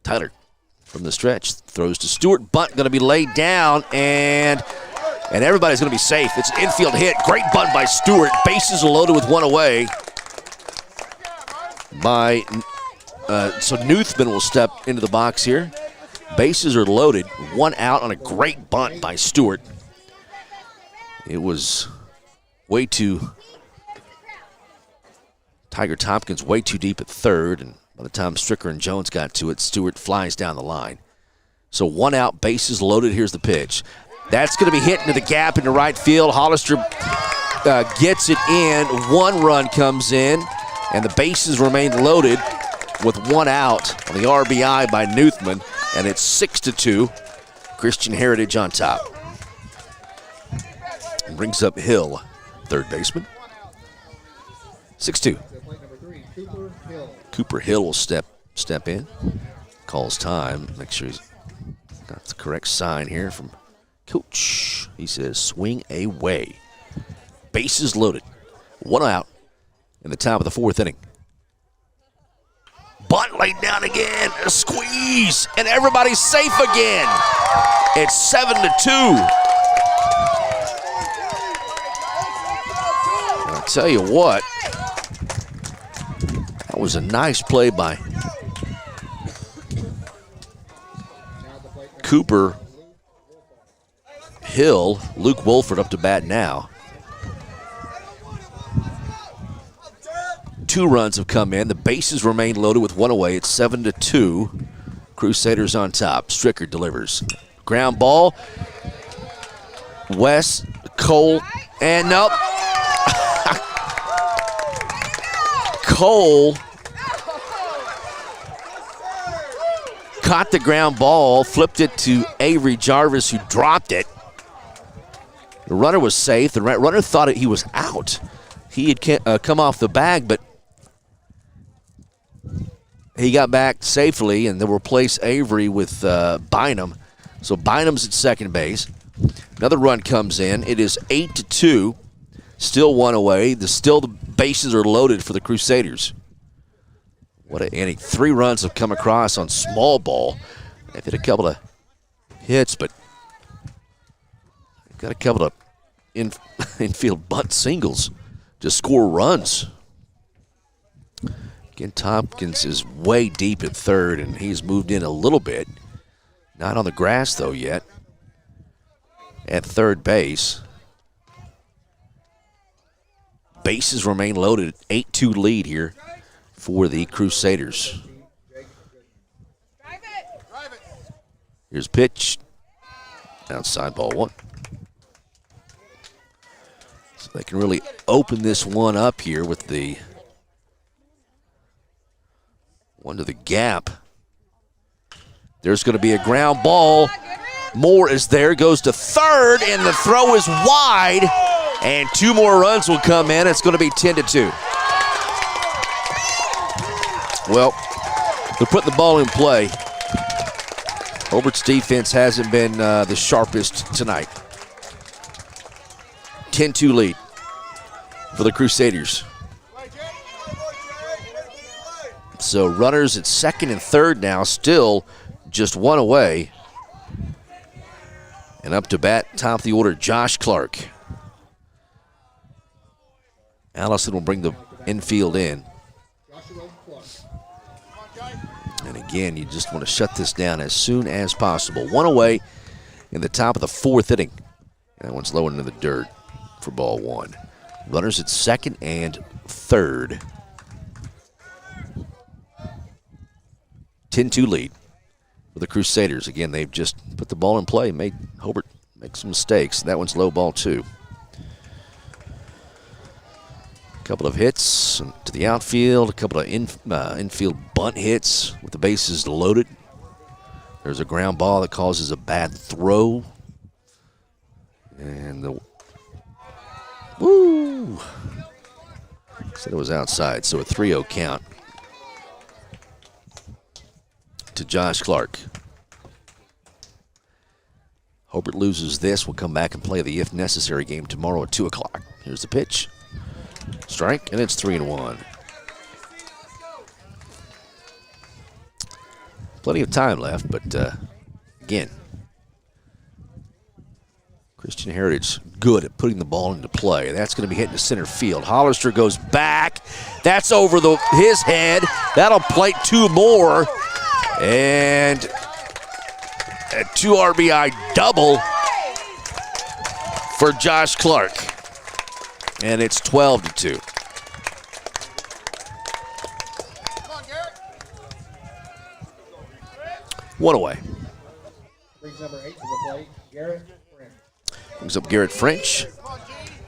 Tyler from the stretch throws to Stewart. Bunt going to be laid down, and everybody's going to be safe. It's an infield hit. Great bunt by Stewart. Bases are loaded with one away. So Newthman will step into the box here. Bases are loaded. One out on a great bunt by Stewart. It was way too... Tiger Tompkins way too deep at third, and by the time Stricker and Jones got to it, Stewart flies down the line. So one out, bases loaded. Here's the pitch. That's going to be hit into the gap into right field. Hollister gets it in. One run comes in, and the bases remain loaded with one out on the RBI by Newthman, and it's 6-2. Christian Heritage on top. Brings up Hill, third baseman. 6-2. Cooper Hill will step in. Calls time. Make sure he's got the correct sign here from Coach. He says swing away. Bases loaded. One out in the top of the fourth inning. Bunt laid down again. A squeeze. And everybody's safe again. It's 7-2. I'll tell you what. That was a nice play by Cooper Hill. Luke Wolford up to bat now. 2 runs have come in. The bases remain loaded with one away. It's 7-2. Crusaders on top. Stricker delivers. Ground ball. West, Cole, and nope. Cole caught the ground ball, flipped it to Avery Jarvis, who dropped it. The runner was safe. The runner thought he was out. He had come off the bag, but he got back safely, and they'll replace Avery with Bynum. So Bynum's at second base. Another run comes in. It is 8-2. Still one away. The bases are loaded for the Crusaders. What an inning. 3 runs have come across on small ball. They've hit a couple of hits, but they've got a couple of infield bunt singles to score runs. Again, Tompkins is way deep at third, and he's moved in a little bit. Not on the grass, though, yet. At third base. Bases remain loaded. 8-2 lead here for the Crusaders. Here's pitch. Outside ball 1. So they can really open this one up here with the one to the gap. There's going to be a ground ball. Moore is there, goes to third, and the throw is wide. And 2 more runs will come in. It's going to be 10-2. Well, they're putting the ball in play. Hobart's defense hasn't been the sharpest tonight. 10-2 lead for the Crusaders. So runners at second and third now, still just one away. And up to bat, top of the order, Josh Clark. Allison will bring the infield in. And again, you just want to shut this down as soon as possible. One away in the top of the fourth inning. That one's low into the dirt for ball 1. Runners at second and third. 10-2 lead for the Crusaders. Again, they've just put the ball in play, made Hobart make some mistakes. That one's low ball 2. Couple of hits to the outfield, a couple of infield bunt hits with the bases loaded. There's a ground ball that causes a bad throw. And the woo! Said it was outside, so a 3-0 count to Josh Clark. Hobart loses this. We'll come back and play the if necessary game tomorrow at 2 o'clock. Here's the pitch. Strike, and it's 3-1. Plenty of time left, but again, Christian Heritage good at putting the ball into play. That's going to be hitting to center field. Hollister goes back. That's over his head. That'll plate 2 more. And a 2 RBI double for Josh Clark. And it's 12-2. One away. Brings number 8 to the plate, Garrett French. Brings up Garrett French,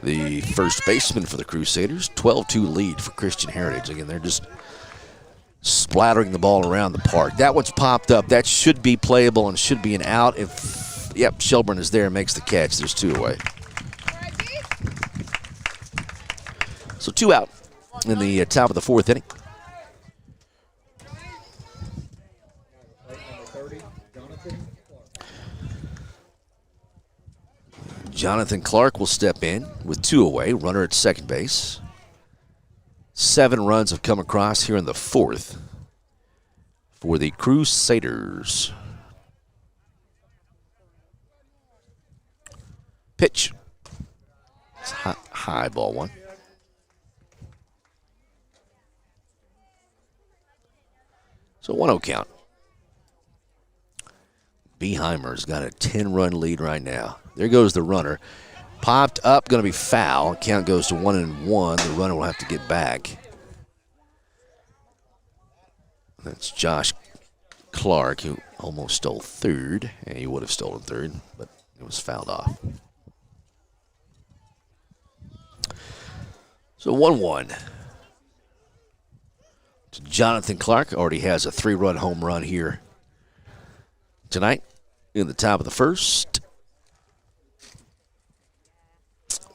the first baseman for the Crusaders. 12-2 lead for Christian Heritage. Again, they're just splattering the ball around the park. That one's popped up. That should be playable and should be an out. Yep, Shelburne is there and makes the catch. There's 2 away. So 2 out in the top of the 4th inning. Jonathan Clark will step in with 2 away, runner at second base. 7 runs have come across here in the 4th for the Crusaders. Pitch. It's high ball 1. So 1-0 count. Beheimer's got a 10-run lead right now. There goes the runner. Popped up, going to be foul. Count goes to 1-1. The runner will have to get back. That's Josh Clark, who almost stole third. And he would have stolen third, but it was fouled off. So 1-1. Jonathan Clark already has a 3-run home run here tonight in the top of the 1st.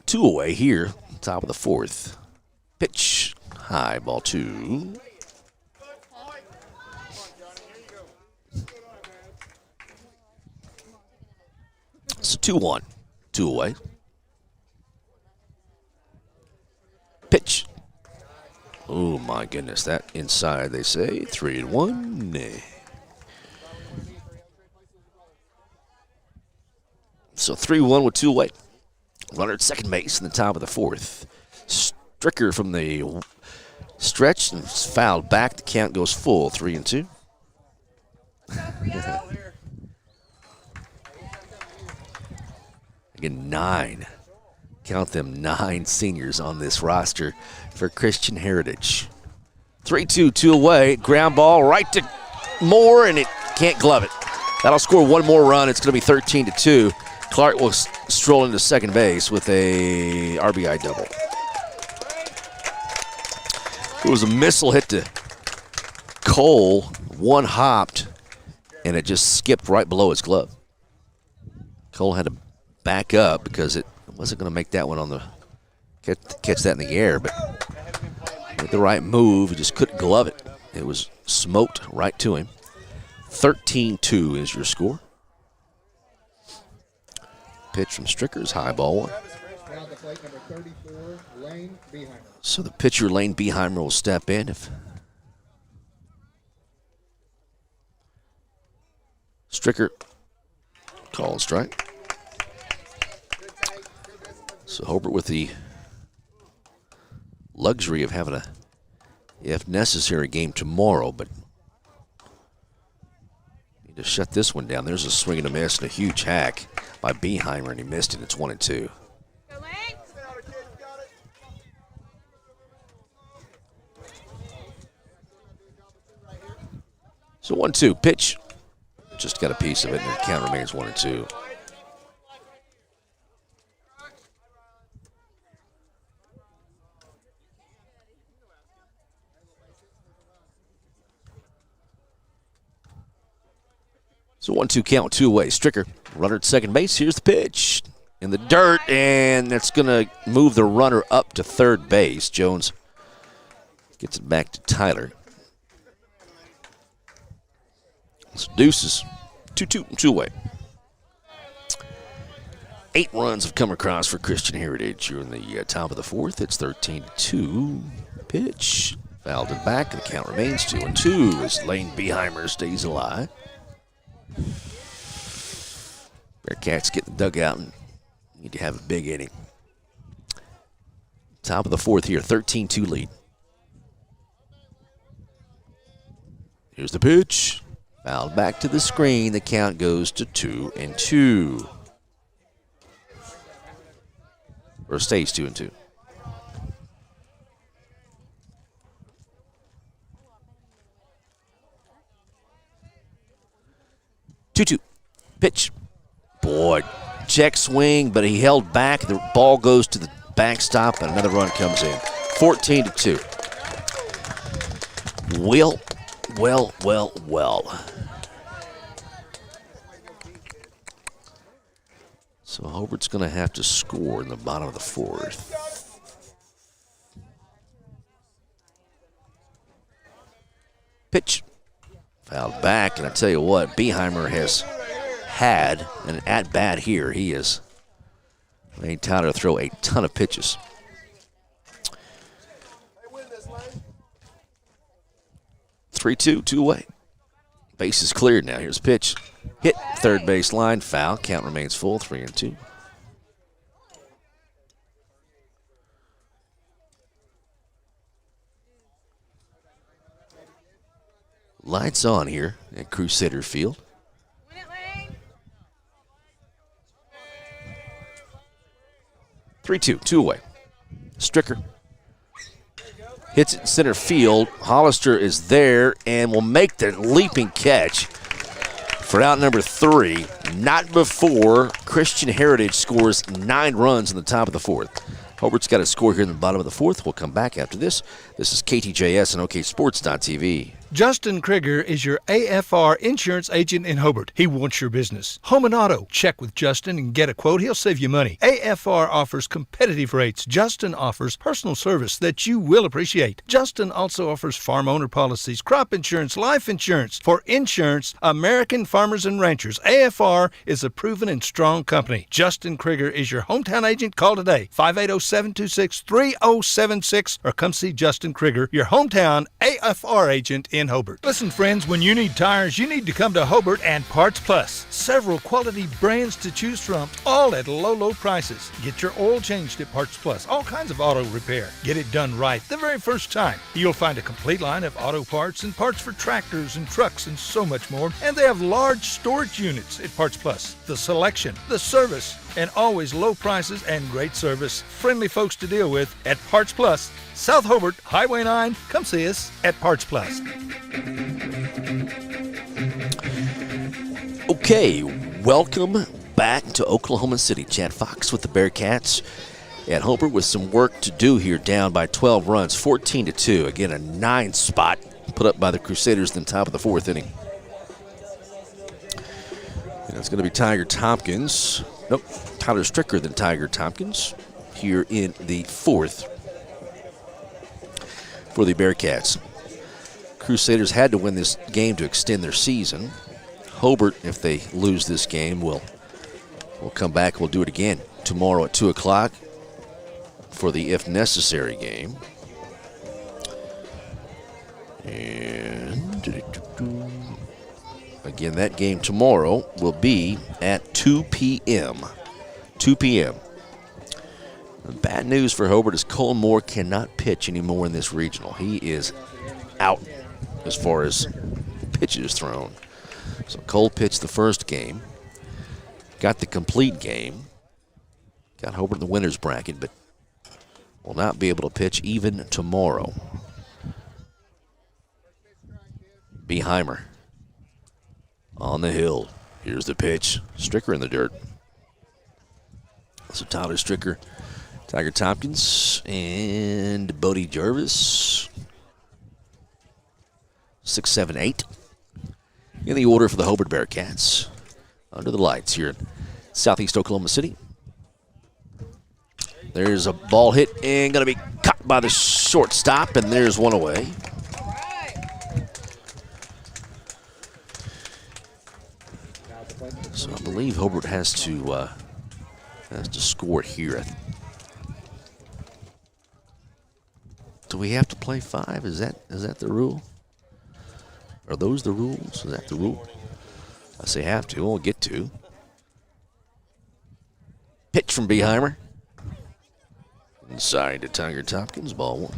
2 away here, top of the 4th. Pitch, high ball 2. So 2-1, 2 away. Pitch. Oh my goodness, that inside they say 3-1. So 3-1 with 2 away. Runner at second base in the top of the 4th. Stricker from the stretch and fouled back. The count goes full, 3-2. Again, 9. Count them, 9 seniors on this roster for Christian Heritage. 3-2, 2 away. Ground ball right to Moore, and it can't glove it. That'll score 1 more run. It's going to be 13-2. Clark will stroll into second base with a RBI double. It was a missile hit to Cole, 1 hopped, and it just skipped right below his glove. Cole had to back up because it wasn't going to make that one on the catch that in the air, but with the right move, he just couldn't glove it. It was smoked right to him. 13-2 is your score. Pitch from Strickers, high ball 1. So the pitcher, Lane Beheimer, will step in. If Stricker call strike. So Hobart with the luxury of having a, if necessary, game tomorrow, but need to shut this one down. There's a swing and a miss and a huge hack by Beheimer, and he missed it. It's 1-2. So 1-2 pitch. Just got a piece of it, and the count remains 1-2. So 1-2 count, 2 away. Stricker, runner at second base. Here's the pitch in the dirt, and that's going to move the runner up to third base. Jones gets it back to Tyler. So deuces, 2-2, 2 away. 8 runs have come across for Christian Heritage. You're in the top of the fourth. It's 13-2. Pitch fouled it back, and the count remains 2-2 as Lane Beheimer stays alive. Bearcats get the dugout and need to have a big inning. Top of the fourth here, 13-2 lead. Here's the pitch. Fouled back to the screen. The count goes to 2-2. Or stays 2-2. Two-two. Pitch. Boy, check swing, but he held back. The ball goes to the backstop, and another run comes in. 14-2. Well. So Hobart's going to have to score in the bottom of the fourth. Pitch. Fouled back, and I tell you what, Beheimer has had an at-bat here. He has made Tyler throw a ton of pitches. Three-two, 2 away. Base is cleared now. Here's a pitch. Hit third base line, foul. Count remains full, 3-2. Lights on here at Crusader Field. 3-2, 2 away. Stricker hits it in center field. Hollister is there and will make the leaping catch for out number 3. Not before Christian Heritage scores 9 runs in the top of the fourth. Hobart's got a score here in the bottom of the fourth. We'll come back after this. This is KTJS and OKSports.tv. Justin Krieger is your AFR insurance agent in Hobart. He wants your business. Home and auto. Check with Justin and get a quote. He'll save you money. AFR offers competitive rates. Justin offers personal service that you will appreciate. Justin also offers farm owner policies, crop insurance, life insurance. For insurance, American Farmers and Ranchers. AFR is a proven and strong company. Justin Krieger is your hometown agent. Call today, 580-726-3076, or come see Justin Krieger, your hometown AFR agent in Hobart. Listen, friends, when you need tires, you need to come to Hobart and Parts Plus. Several quality brands to choose from, all at low prices. Get your oil changed at Parts Plus. All kinds of auto repair. Get it done right the very first time. You'll find a complete line of auto parts and parts for tractors and trucks and so much more. And they have large storage units at Parts Plus. The selection, the service, and always low prices and great service. Friendly folks to deal with at Parts Plus. South Hobart, Highway 9. Come see us at Parts Plus. Okay, welcome back to Oklahoma City. Chad Fox with the Bearcats at Hobart with some work to do here, down by 12 runs, 14-2. Again, a 9 spot put up by the Crusaders in the top of the fourth inning. And it's going to be Tyler Tompkins. Nope, Tyler Stricker than Tiger Tompkins here in the fourth for the Bearcats. Crusaders had to win this game to extend their season. Hobart, if they lose this game, will come back. We'll do it again tomorrow at 2 o'clock for the if necessary game. And again, that game tomorrow will be at 2 p.m. 2 p.m. The bad news for Hobart is Cole Moore cannot pitch anymore in this regional. He is out as far as pitches thrown. So Cole pitched the first game, got the complete game, got Hobart in the winner's bracket, but will not be able to pitch even tomorrow. Beheimer on the hill. Here's the pitch. Stricker in the dirt. So Tyler Stricker, Tiger Tompkins, and Bodie Jervis. 6, 7, 8. in the order for the Hobart Bearcats. Under the lights here in southeast Oklahoma City. There's a ball hit and going to be caught by the shortstop, and there's one away. So I believe Hobart has to score here. Do we have to play 5? Is that the rule? Are those the rules? Is that the rule? I say have to. We'll get to. Pitch from Beheimer. Inside to Tiger Tompkins. Ball 1.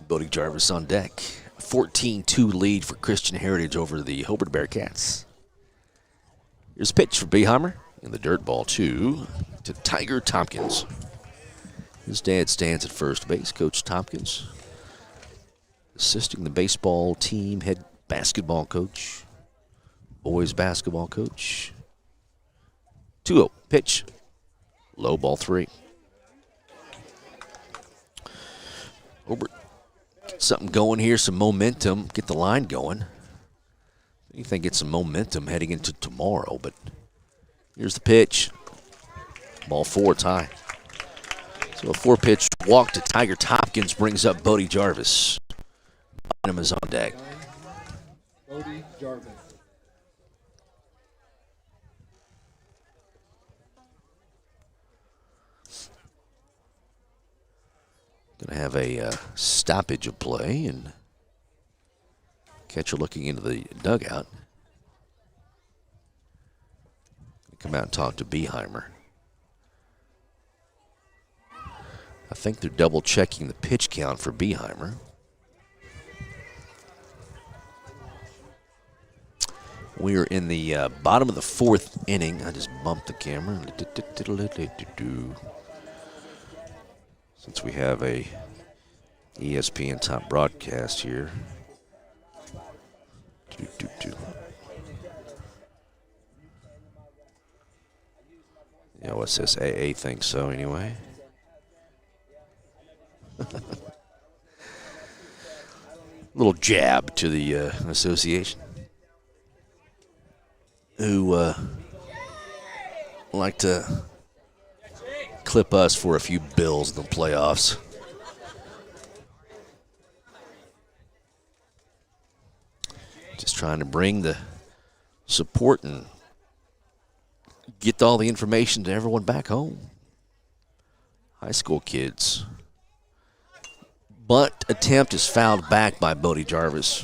Bodie Jarvis on deck. 14-2 lead for Christian Heritage over the Hobart Bearcats. Here's a pitch for Beheimer. In the dirt, ball 2 to Tiger Tompkins. His dad stands at first base, Coach Tompkins. Assisting the baseball team, head basketball coach, boys basketball coach. 2-0, pitch. Low, ball 3. Hobart, something going here, some momentum. Get the line going. You think get some momentum heading into tomorrow, but here's the pitch. Ball 4, tie. So a 4-pitch walk to Tiger Tompkins brings up Bodie Jarvis. Bynum is on deck. Bodie Jarvis. Going to have a stoppage of play, and catcher looking into the dugout. Come out and talk to Beheimer. I think they're double checking the pitch count for Beheimer. We are in the bottom of the 4th inning. I just bumped the camera. Since we have a ESPN top broadcast here. Yeah, what's this? AA thinks so anyway. Little jab to the association, who like to clip us for a few bills in the playoffs. Just trying to bring the support and get all the information to everyone back home. High school kids. Bunt attempt is fouled back by Bodie Jarvis.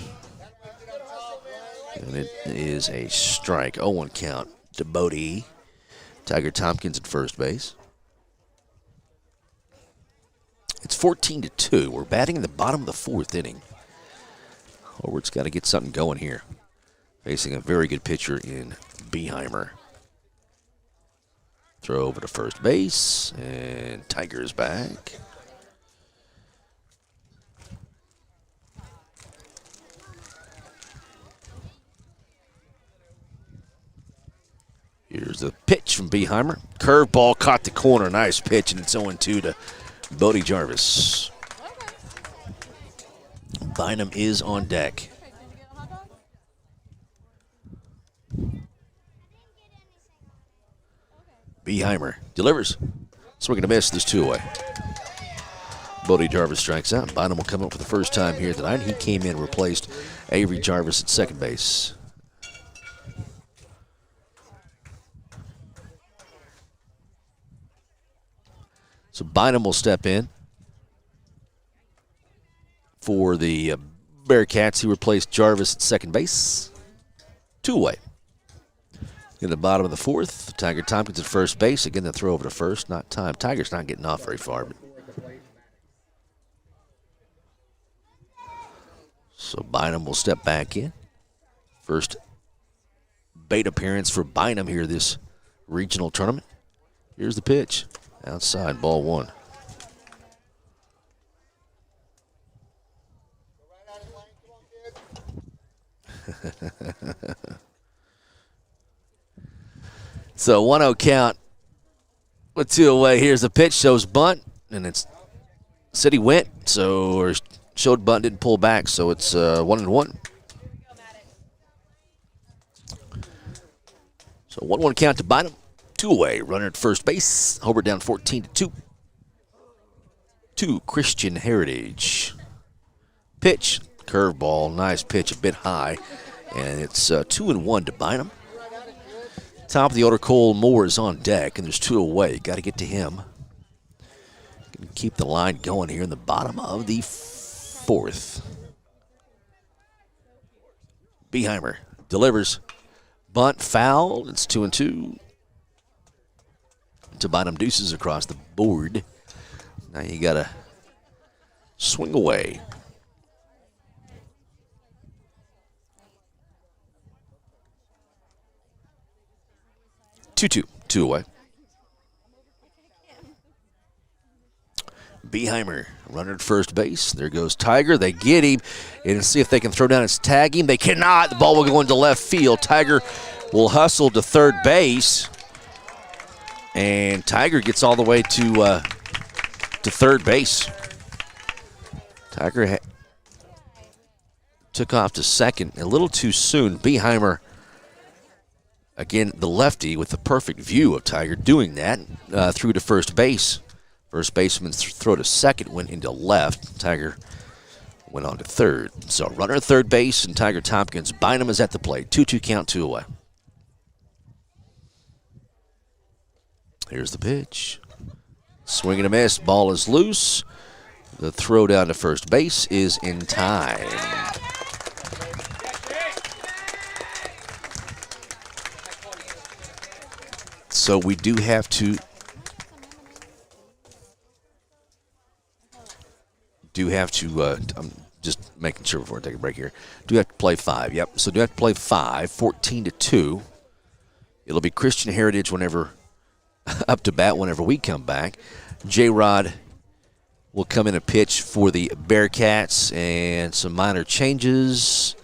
And it is a strike. 0-1 count to Bodie. Tiger Tompkins at first base. It's 14-2. We're batting in the bottom of the 4th inning. Hobart's got to get something going here. Facing a very good pitcher in Beheimer. Throw over to first base, and Tiger's back. Here's the pitch from Beheimer. Curveball caught the corner. Nice pitch, and it's 0-2 to Bodie Jarvis. Bynum is on deck. Beheimer delivers. Swing and a miss. There's 2 away. Bodie Jarvis strikes out. Bynum will come up for the first time here tonight. He came in and replaced Avery Jarvis at second base. So Bynum will step in for the Bearcats. He replaced Jarvis at second base. 2 away. In the bottom of the 4th, Tiger Tompkins at first base. Again, the throw over to first. Not time. Tiger's not getting off very far. So Bynum will step back in. First bait appearance for Bynum here this regional tournament. Here's the pitch. Outside, ball 1. So 1-0 count with 2 away. Here's the pitch, shows bunt, and it's City went. So showed bunt, didn't pull back, so it's 1-1. So 1-1 count to Bynum. 2 away. Runner at first base. Hobart down 14-2. To Christian Heritage. Pitch. Curveball. Nice pitch. A bit high. And it's 2-1 to Bynum. Top of the order, Cole Moore is on deck, and there's 2 away. Got to get to him. Can keep the line going here in the bottom of the 4th. Beheimer delivers. Bunt foul. It's 2-2. To Bynum, deuces across the board. Now you got to swing away. 2-2. 2 away. Beheimer, runner at first base. There goes Tiger. They get him and see if they can throw down and tag him. They cannot. The ball will go into left field. Tiger will hustle to third base. And Tiger gets all the way to third base. Tiger took off to second a little too soon. Beheimer, again, the lefty with the perfect view of Tiger doing that, threw to first base. First baseman's throw to second went into left. Tiger went on to third. So runner at third base and Tiger Tompkins. Bynum is at the plate. 2-2 count, 2 away. Here's the pitch. Swing and a miss. Ball is loose. The throw down to first base is in time. So we do have to I'm just making sure before I take a break here. Do have to play 5. Yep. So do have to play 5, 14-2. It'll be Christian Heritage whenever up to bat whenever we come back. J-Rod will come in a pitch for the Bearcats and some minor changes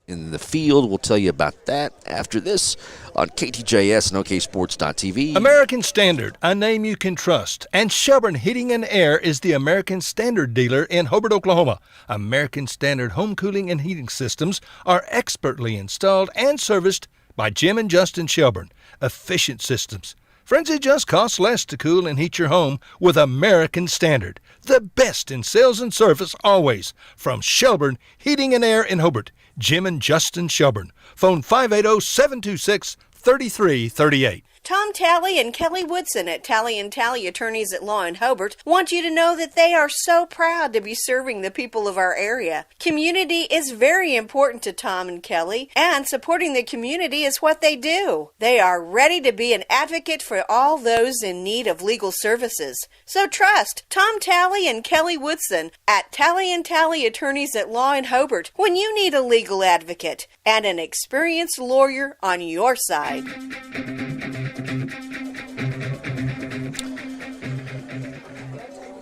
in the field. We'll tell you about that after this on KTJS and OKSports.tv. American Standard, a name you can trust. And Shelburne Heating and Air is the American Standard dealer in Hobart, Oklahoma. American Standard home cooling and heating systems are expertly installed and serviced by Jim and Justin Shelburne. Efficient systems. Friends, it just costs less to cool and heat your home with American Standard. The best in sales and service always. From Shelburne Heating and Air in Hobart, Jim and Justin Shelburne. Phone 580-726-3338. Tom Talley and Kelly Woodson at Talley & Talley Attorneys at Law in Hobart want you to know that they are so proud to be serving the people of our area. Community is very important to Tom and Kelly, and supporting the community is what they do. They are ready to be an advocate for all those in need of legal services. So trust Tom Talley and Kelly Woodson at Talley & Talley Attorneys at Law in Hobart when you need a legal advocate and an experienced lawyer on your side.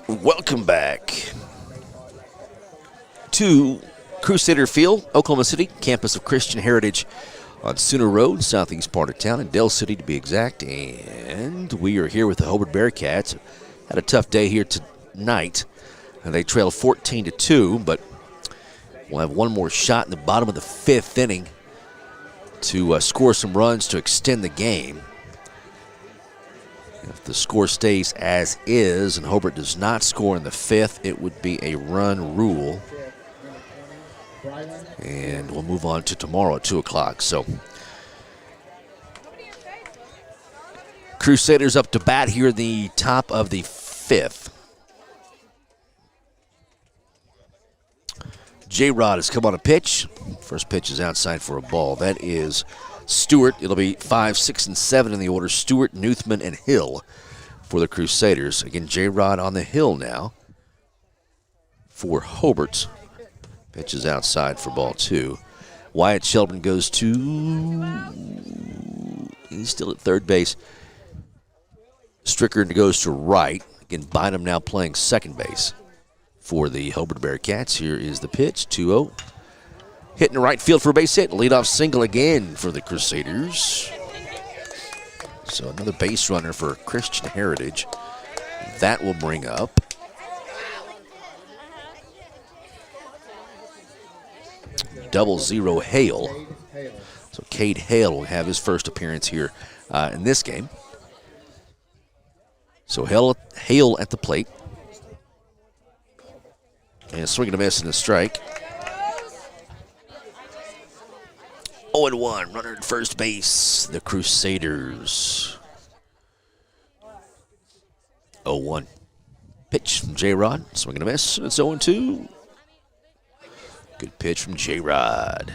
Welcome back to Crusader Field, Oklahoma City, campus of Christian Heritage on Sooner Road, southeast part of town, in Dell City to be exact. And we are here with the Hobart Bearcats. Had a tough day here tonight. And they trailed 14-2, but we'll have one more shot in the bottom of the 5th inning to score some runs to extend the game. If the score stays as is and Hobart does not score in the 5th, it would be a run rule. And we'll move on to tomorrow at 2 o'clock. So, Crusaders up to bat here in the top of the 5th. J-Rod has come on a pitch. First pitch is outside for a ball. That is Stewart. It'll be 5, 6, and 7 in the order. Stewart, Newthman, and Hill for the Crusaders. Again, J-Rod on the hill now for Hobart. Pitch is outside for ball 2. Wyatt Shelburne goes to... He's still at third base. Strickland goes to right. Again, Bynum now playing second base for the Hobart Bearcats. Here is the pitch, 2-0. Hitting the right field for a base hit. Leadoff single again for the Crusaders. So another base runner for Christian Heritage. That will bring up 00 Hale. So Cade Hale will have his first appearance here in this game. So Hale at the plate. And swinging a miss and a strike. 0-1, runner at first base, the Crusaders. 0-1. Pitch from J-Rod, swinging a miss, and it's 0-2. Good pitch from J-Rod.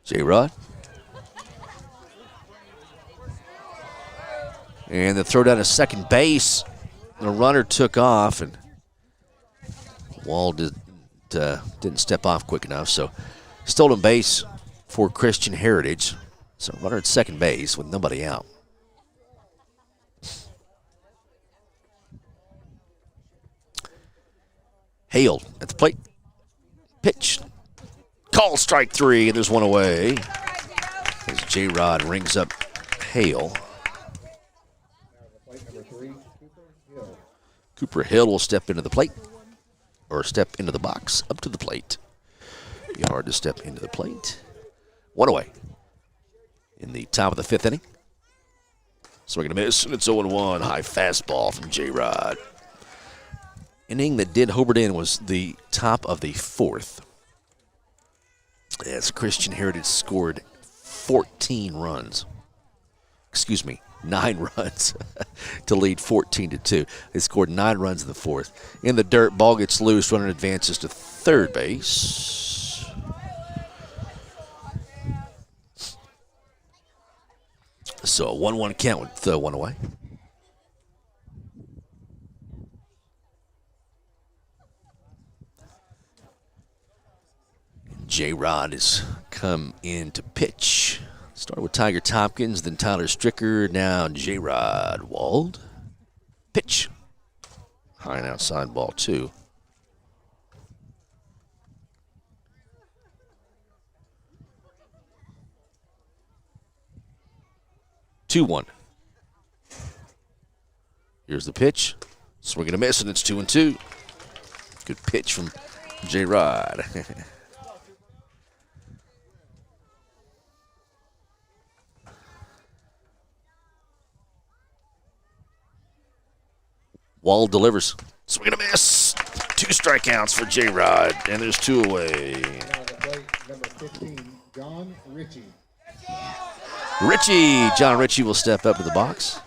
J-Rod. And the throw down to second base. The runner took off, and Wall didn't step off quick enough. So stolen base for Christian Heritage. So runner at second base with nobody out. Hale at the plate. Pitch. Call strike 3, and there's one away. As J-Rod rings up Hale. Cooper Hill will step into the plate, or step into the box, up to the plate. Be hard to step into the plate. One away in the top of the 5th inning. Swinging a miss, and it's 0-1. High fastball from J-Rod. Inning that did Hobart in was the top of the 4th. As Christian Heritage scored 14 runs. Excuse me. 9 runs to lead 14-2. They scored 9 runs in the 4th. In the dirt, ball gets loose. Runner advances to third base. So a 1-1 count with one away. J-Rod has come in to pitch. Started with Tiger Tompkins, then Tyler Stricker, now J-Rod. Wald. Pitch. High and outside ball 2. Two one. Here's the pitch. Swinging a miss, and it's 2-2. Good pitch from J-Rod. Wall delivers. Swing and a miss. 2 strikeouts for J-Rod, and there's 2 away. Number 15, John Ritchie. John Ritchie will step up to the box.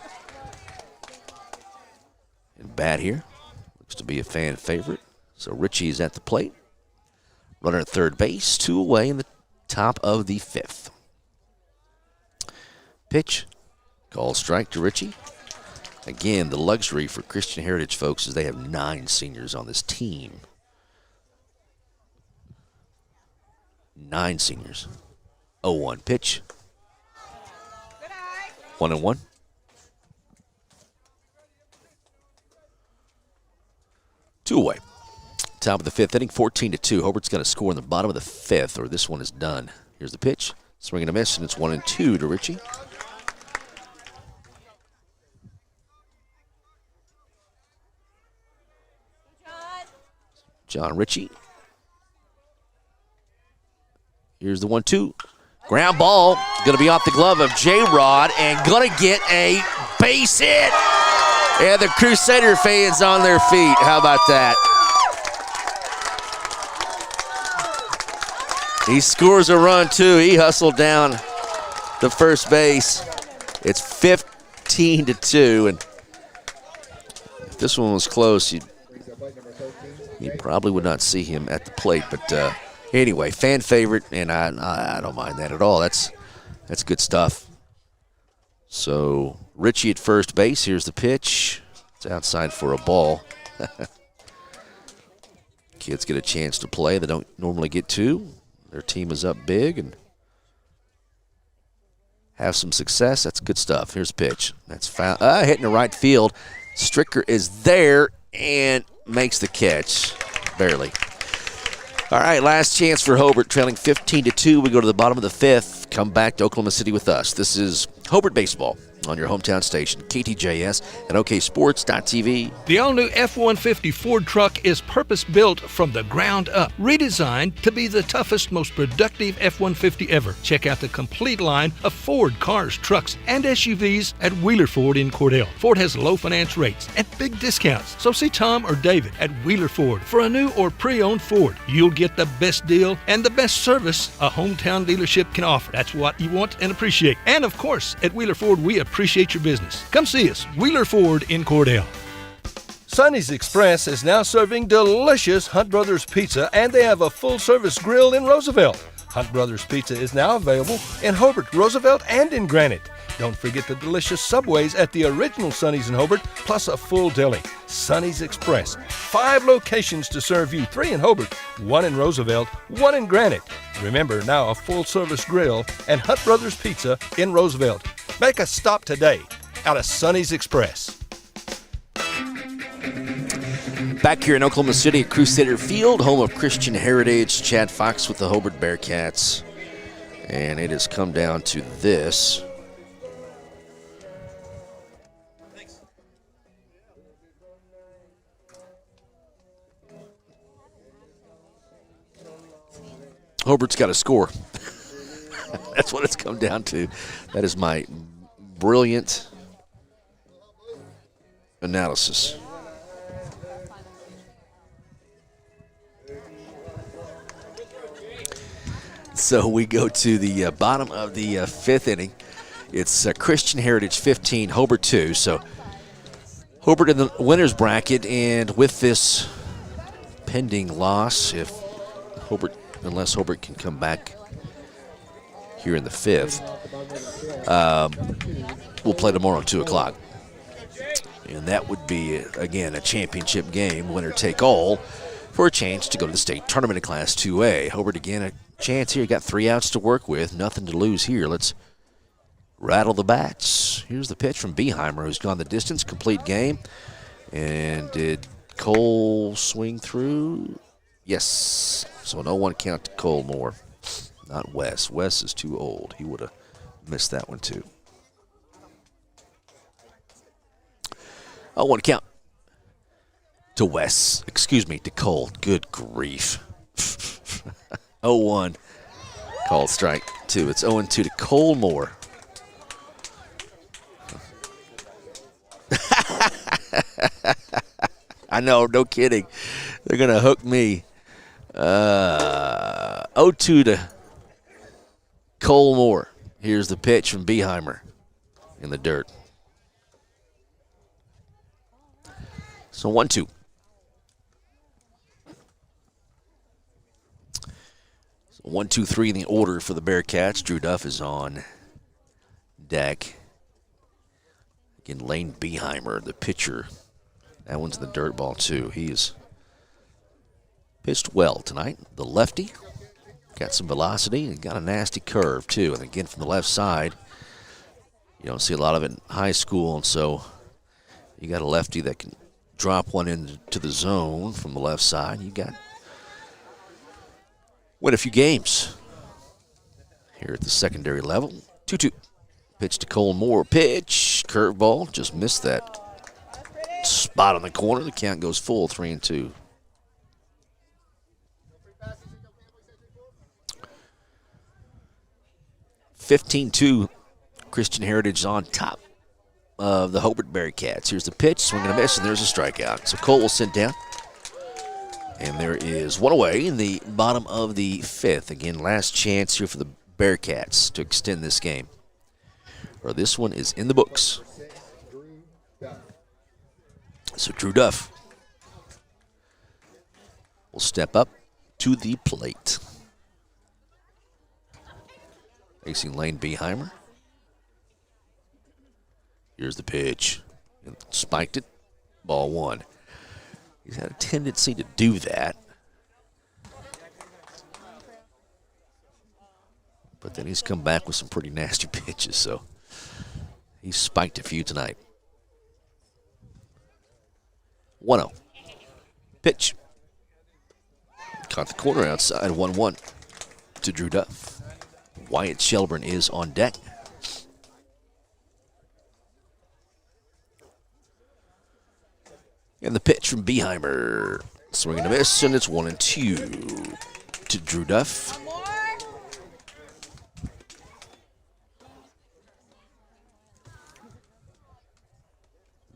And bat here. Looks to be a fan favorite. So Ritchie is at the plate. Runner at third base, 2 away in the top of the 5th. Pitch. Call strike to Ritchie. Again, the luxury for Christian Heritage, folks, is they have 9 seniors on this team. 9 seniors. 0-1 pitch. 1-1. Two away. Top of the 5th inning, 14-2. Hobart's going to score in the bottom of the 5th, or this one is done. Here's the pitch. Swing and a miss, and it's 1-2 to Ritchie. John Ritchie. Here's the 1-2. Ground ball. Going to be off the glove of J-Rod and going to get a base hit. And the Crusader fans on their feet. How about that? He scores a run, too. He hustled down the first base. It's 15-2. And if this one was close, you probably would not see him at the plate. But anyway, fan favorite, and I don't mind that at all. That's good stuff. So Ritchie at first base. Here's the pitch. It's outside for a ball. Kids get a chance to play. They don't normally get to. Their team is up big and have some success. That's good stuff. Here's the pitch. That's foul. Hitting the right field. Stricker is there and makes the catch. Barely. All right, last chance for Hobart, trailing 15-2. We go to the bottom of the 5th. come back to Oklahoma City with us. This is Hobart Baseball on your hometown station, KTJS and OKSports.tv. The all-new F-150 Ford truck is purpose-built from the ground up, redesigned to be the toughest, most productive F-150 ever. Check out the complete line of Ford cars, trucks, and SUVs at Wheeler Ford in Cordell. Ford has low finance rates and big discounts, so see Tom or David at Wheeler Ford for a new or pre-owned Ford. You'll get the best deal and the best service a hometown dealership can offer. That's what you want and appreciate. And of course, at Wheeler Ford, we appreciate your business. Come see us, Wheeler Ford in Cordell. Sonny's Express is now serving delicious Hunt Brothers Pizza, and they have a full-service grill in Roosevelt. Hunt Brothers Pizza is now available in Hobart, Roosevelt, and in Granite. Don't forget the delicious Subways at the original Sonny's in Hobart, plus a full deli. Sonny's Express. 5 locations to serve you, 3 in Hobart, 1 in Roosevelt, 1 in Granite. Remember, now a full-service grill and Hunt Brothers Pizza in Roosevelt. Make a stop today out of Sonny's Express. Back here in Oklahoma City at Crusader Field, home of Christian Heritage. Chad Fox with the Hobart Bearcats. And it has come down to this. Hobart's got a score. That's what it's come down to. That is my brilliant analysis. So we go to the bottom of the 5th inning. It's Christian Heritage 15, Hobart 2. So Hobart in the winner's bracket, and with this pending loss, unless Hobart can come back here in the 5th, we'll play tomorrow at 2 o'clock. And that would be, again, a championship game, winner take all, for a chance to go to the state tournament in Class 2A. Hobart, again, a chance here. Got 3 outs to work with. Nothing to lose here. Let's rattle the bats. Here's the pitch from Beheimer, who's gone the distance. Complete game. And did Cole swing through? Yes. So an 0-1 count to Cole Moore. Not Wes. Wes is too old. He would have missed that one too. 0-1 count to Wes. Excuse me, to Cole. Good grief. 0-1. Called strike 2. It's 0-2 to Cole Moore. I know, no kidding. They're going to hook me. 0-2 to Cole Moore. Here's the pitch from Beheimer in the dirt. So 1-2. So 1-2-3 in the order for the Bearcats. Drew Duff is on deck. Again, Lane Beheimer, the pitcher. That one's in the dirt ball, too. He's pitched well tonight. The lefty got some velocity and got a nasty curve, too. And again, from the left side, you don't see a lot of it in high school, and so you got a lefty that can drop one into the zone from the left side. You got win a few games here at the secondary level. 2-2. Pitch to Cole Moore. Pitch. Curveball. Just missed that spot on the corner. The count goes full. 3-2. (15-2). Christian Heritage on top of the Hobart Bearcats. Here's the pitch. Swing and a miss, and there's a strikeout. So Cole will sit down. And there is one away in the bottom of the 5th. Again, last chance here for the Bearcats to extend this game. Or this one is in the books. So Drew Duff will step up to the plate. Facing Lane Beheimer. Here's the pitch. And spiked it. Ball 1. He's had a tendency to do that. But then he's come back with some pretty nasty pitches, so he's spiked a few tonight. 1-0. Pitch. Caught the corner outside. 1-1 to Drew Duff. Wyatt Shelburne is on deck. And the pitch from Beheimer. Swing and a miss, and it's 1-2 to Drew Duff.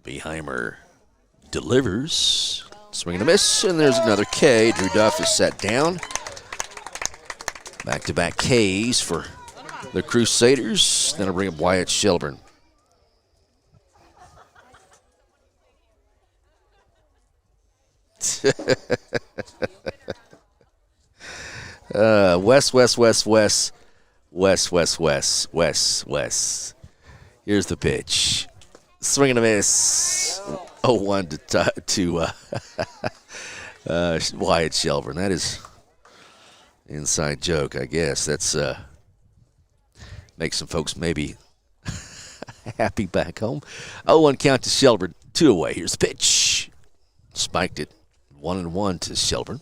Beheimer delivers. Swing and a miss, and there's another K. Drew Duff is set down. Back-to-back Ks for the Crusaders. Then I'll bring up Wyatt Shelburne. West. Here's the pitch. Swing and a miss. 0-1 to Wyatt Shelburne. That is inside joke, I guess. That's makes some folks maybe happy back home. 0-1 count to Shelburne. 2 away. Here's the pitch. Spiked it. 1-1 to Shelburne.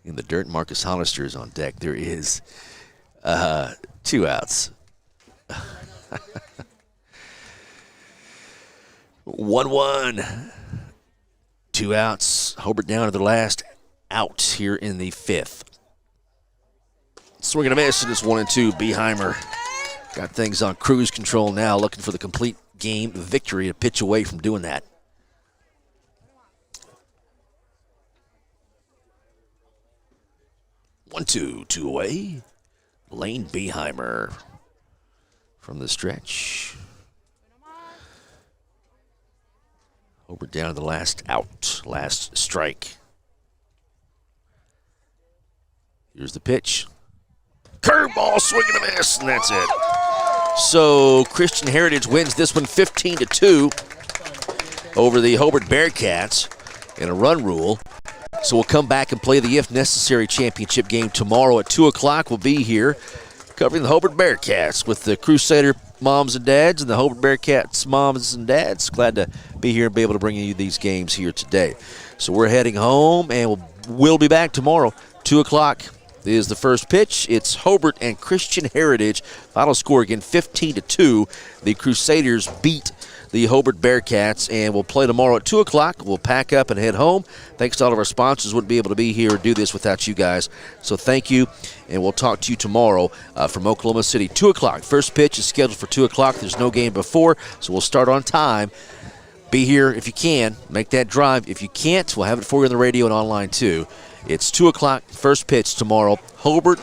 In the dirt, Marcus Hollister is on deck. There is 2 outs. 1-1. 2 outs. Hobart down to the last out here in the 5th. Swing and a miss, and it's 1-2. Beheimer got things on cruise control now, looking for the complete game victory, a pitch away from doing that. 1-2, 2 away. Lane Beheimer from the stretch. Over down to the last out, last strike. Here's the pitch. Curveball, swing and a miss, and that's it. So Christian Heritage wins this one 15-2 over the Hobart Bearcats in a run rule. So we'll come back and play the if necessary championship game tomorrow at 2 o'clock. We'll be here covering the Hobart Bearcats with the Crusader moms and dads and the Hobart Bearcats moms and dads. Glad to be here and be able to bring you these games here today. So we're heading home, and we'll be back tomorrow. 2 o'clock is the first pitch. It's Hobart and Christian Heritage. Final score again, 15-2. The Crusaders beat the Hobart Bearcats, and we'll play tomorrow at 2 o'clock. We'll pack up and head home. Thanks to all of our sponsors. Wouldn't be able to be here or do this without you guys. So thank you, and we'll talk to you tomorrow from Oklahoma City. 2 o'clock. First pitch is scheduled for 2 o'clock. There's no game before, so we'll start on time. Be here if you can. Make that drive. If you can't, we'll have it for you on the radio and online too. It's 2 o'clock. First pitch tomorrow. Hobart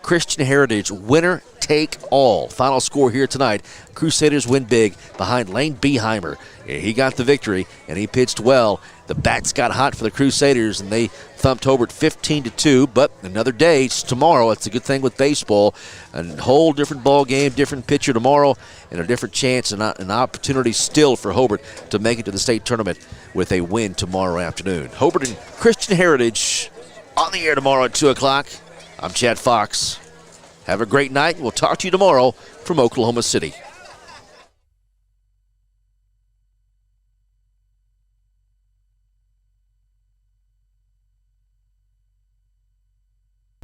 Christian Heritage, winner take all. Final score here tonight. Crusaders win big behind Lane Beheimer. He got the victory, and he pitched well. The bats got hot for the Crusaders, and they thumped Hobart 15-2. But another day, it's tomorrow. It's a good thing with baseball. A whole different ball game, different pitcher tomorrow, and a different chance and an opportunity still for Hobart to make it to the state tournament with a win tomorrow afternoon. Hobart and Christian Heritage on the air tomorrow at 2 o'clock. I'm Chad Fox. Have a great night. We'll talk to you tomorrow from Oklahoma City.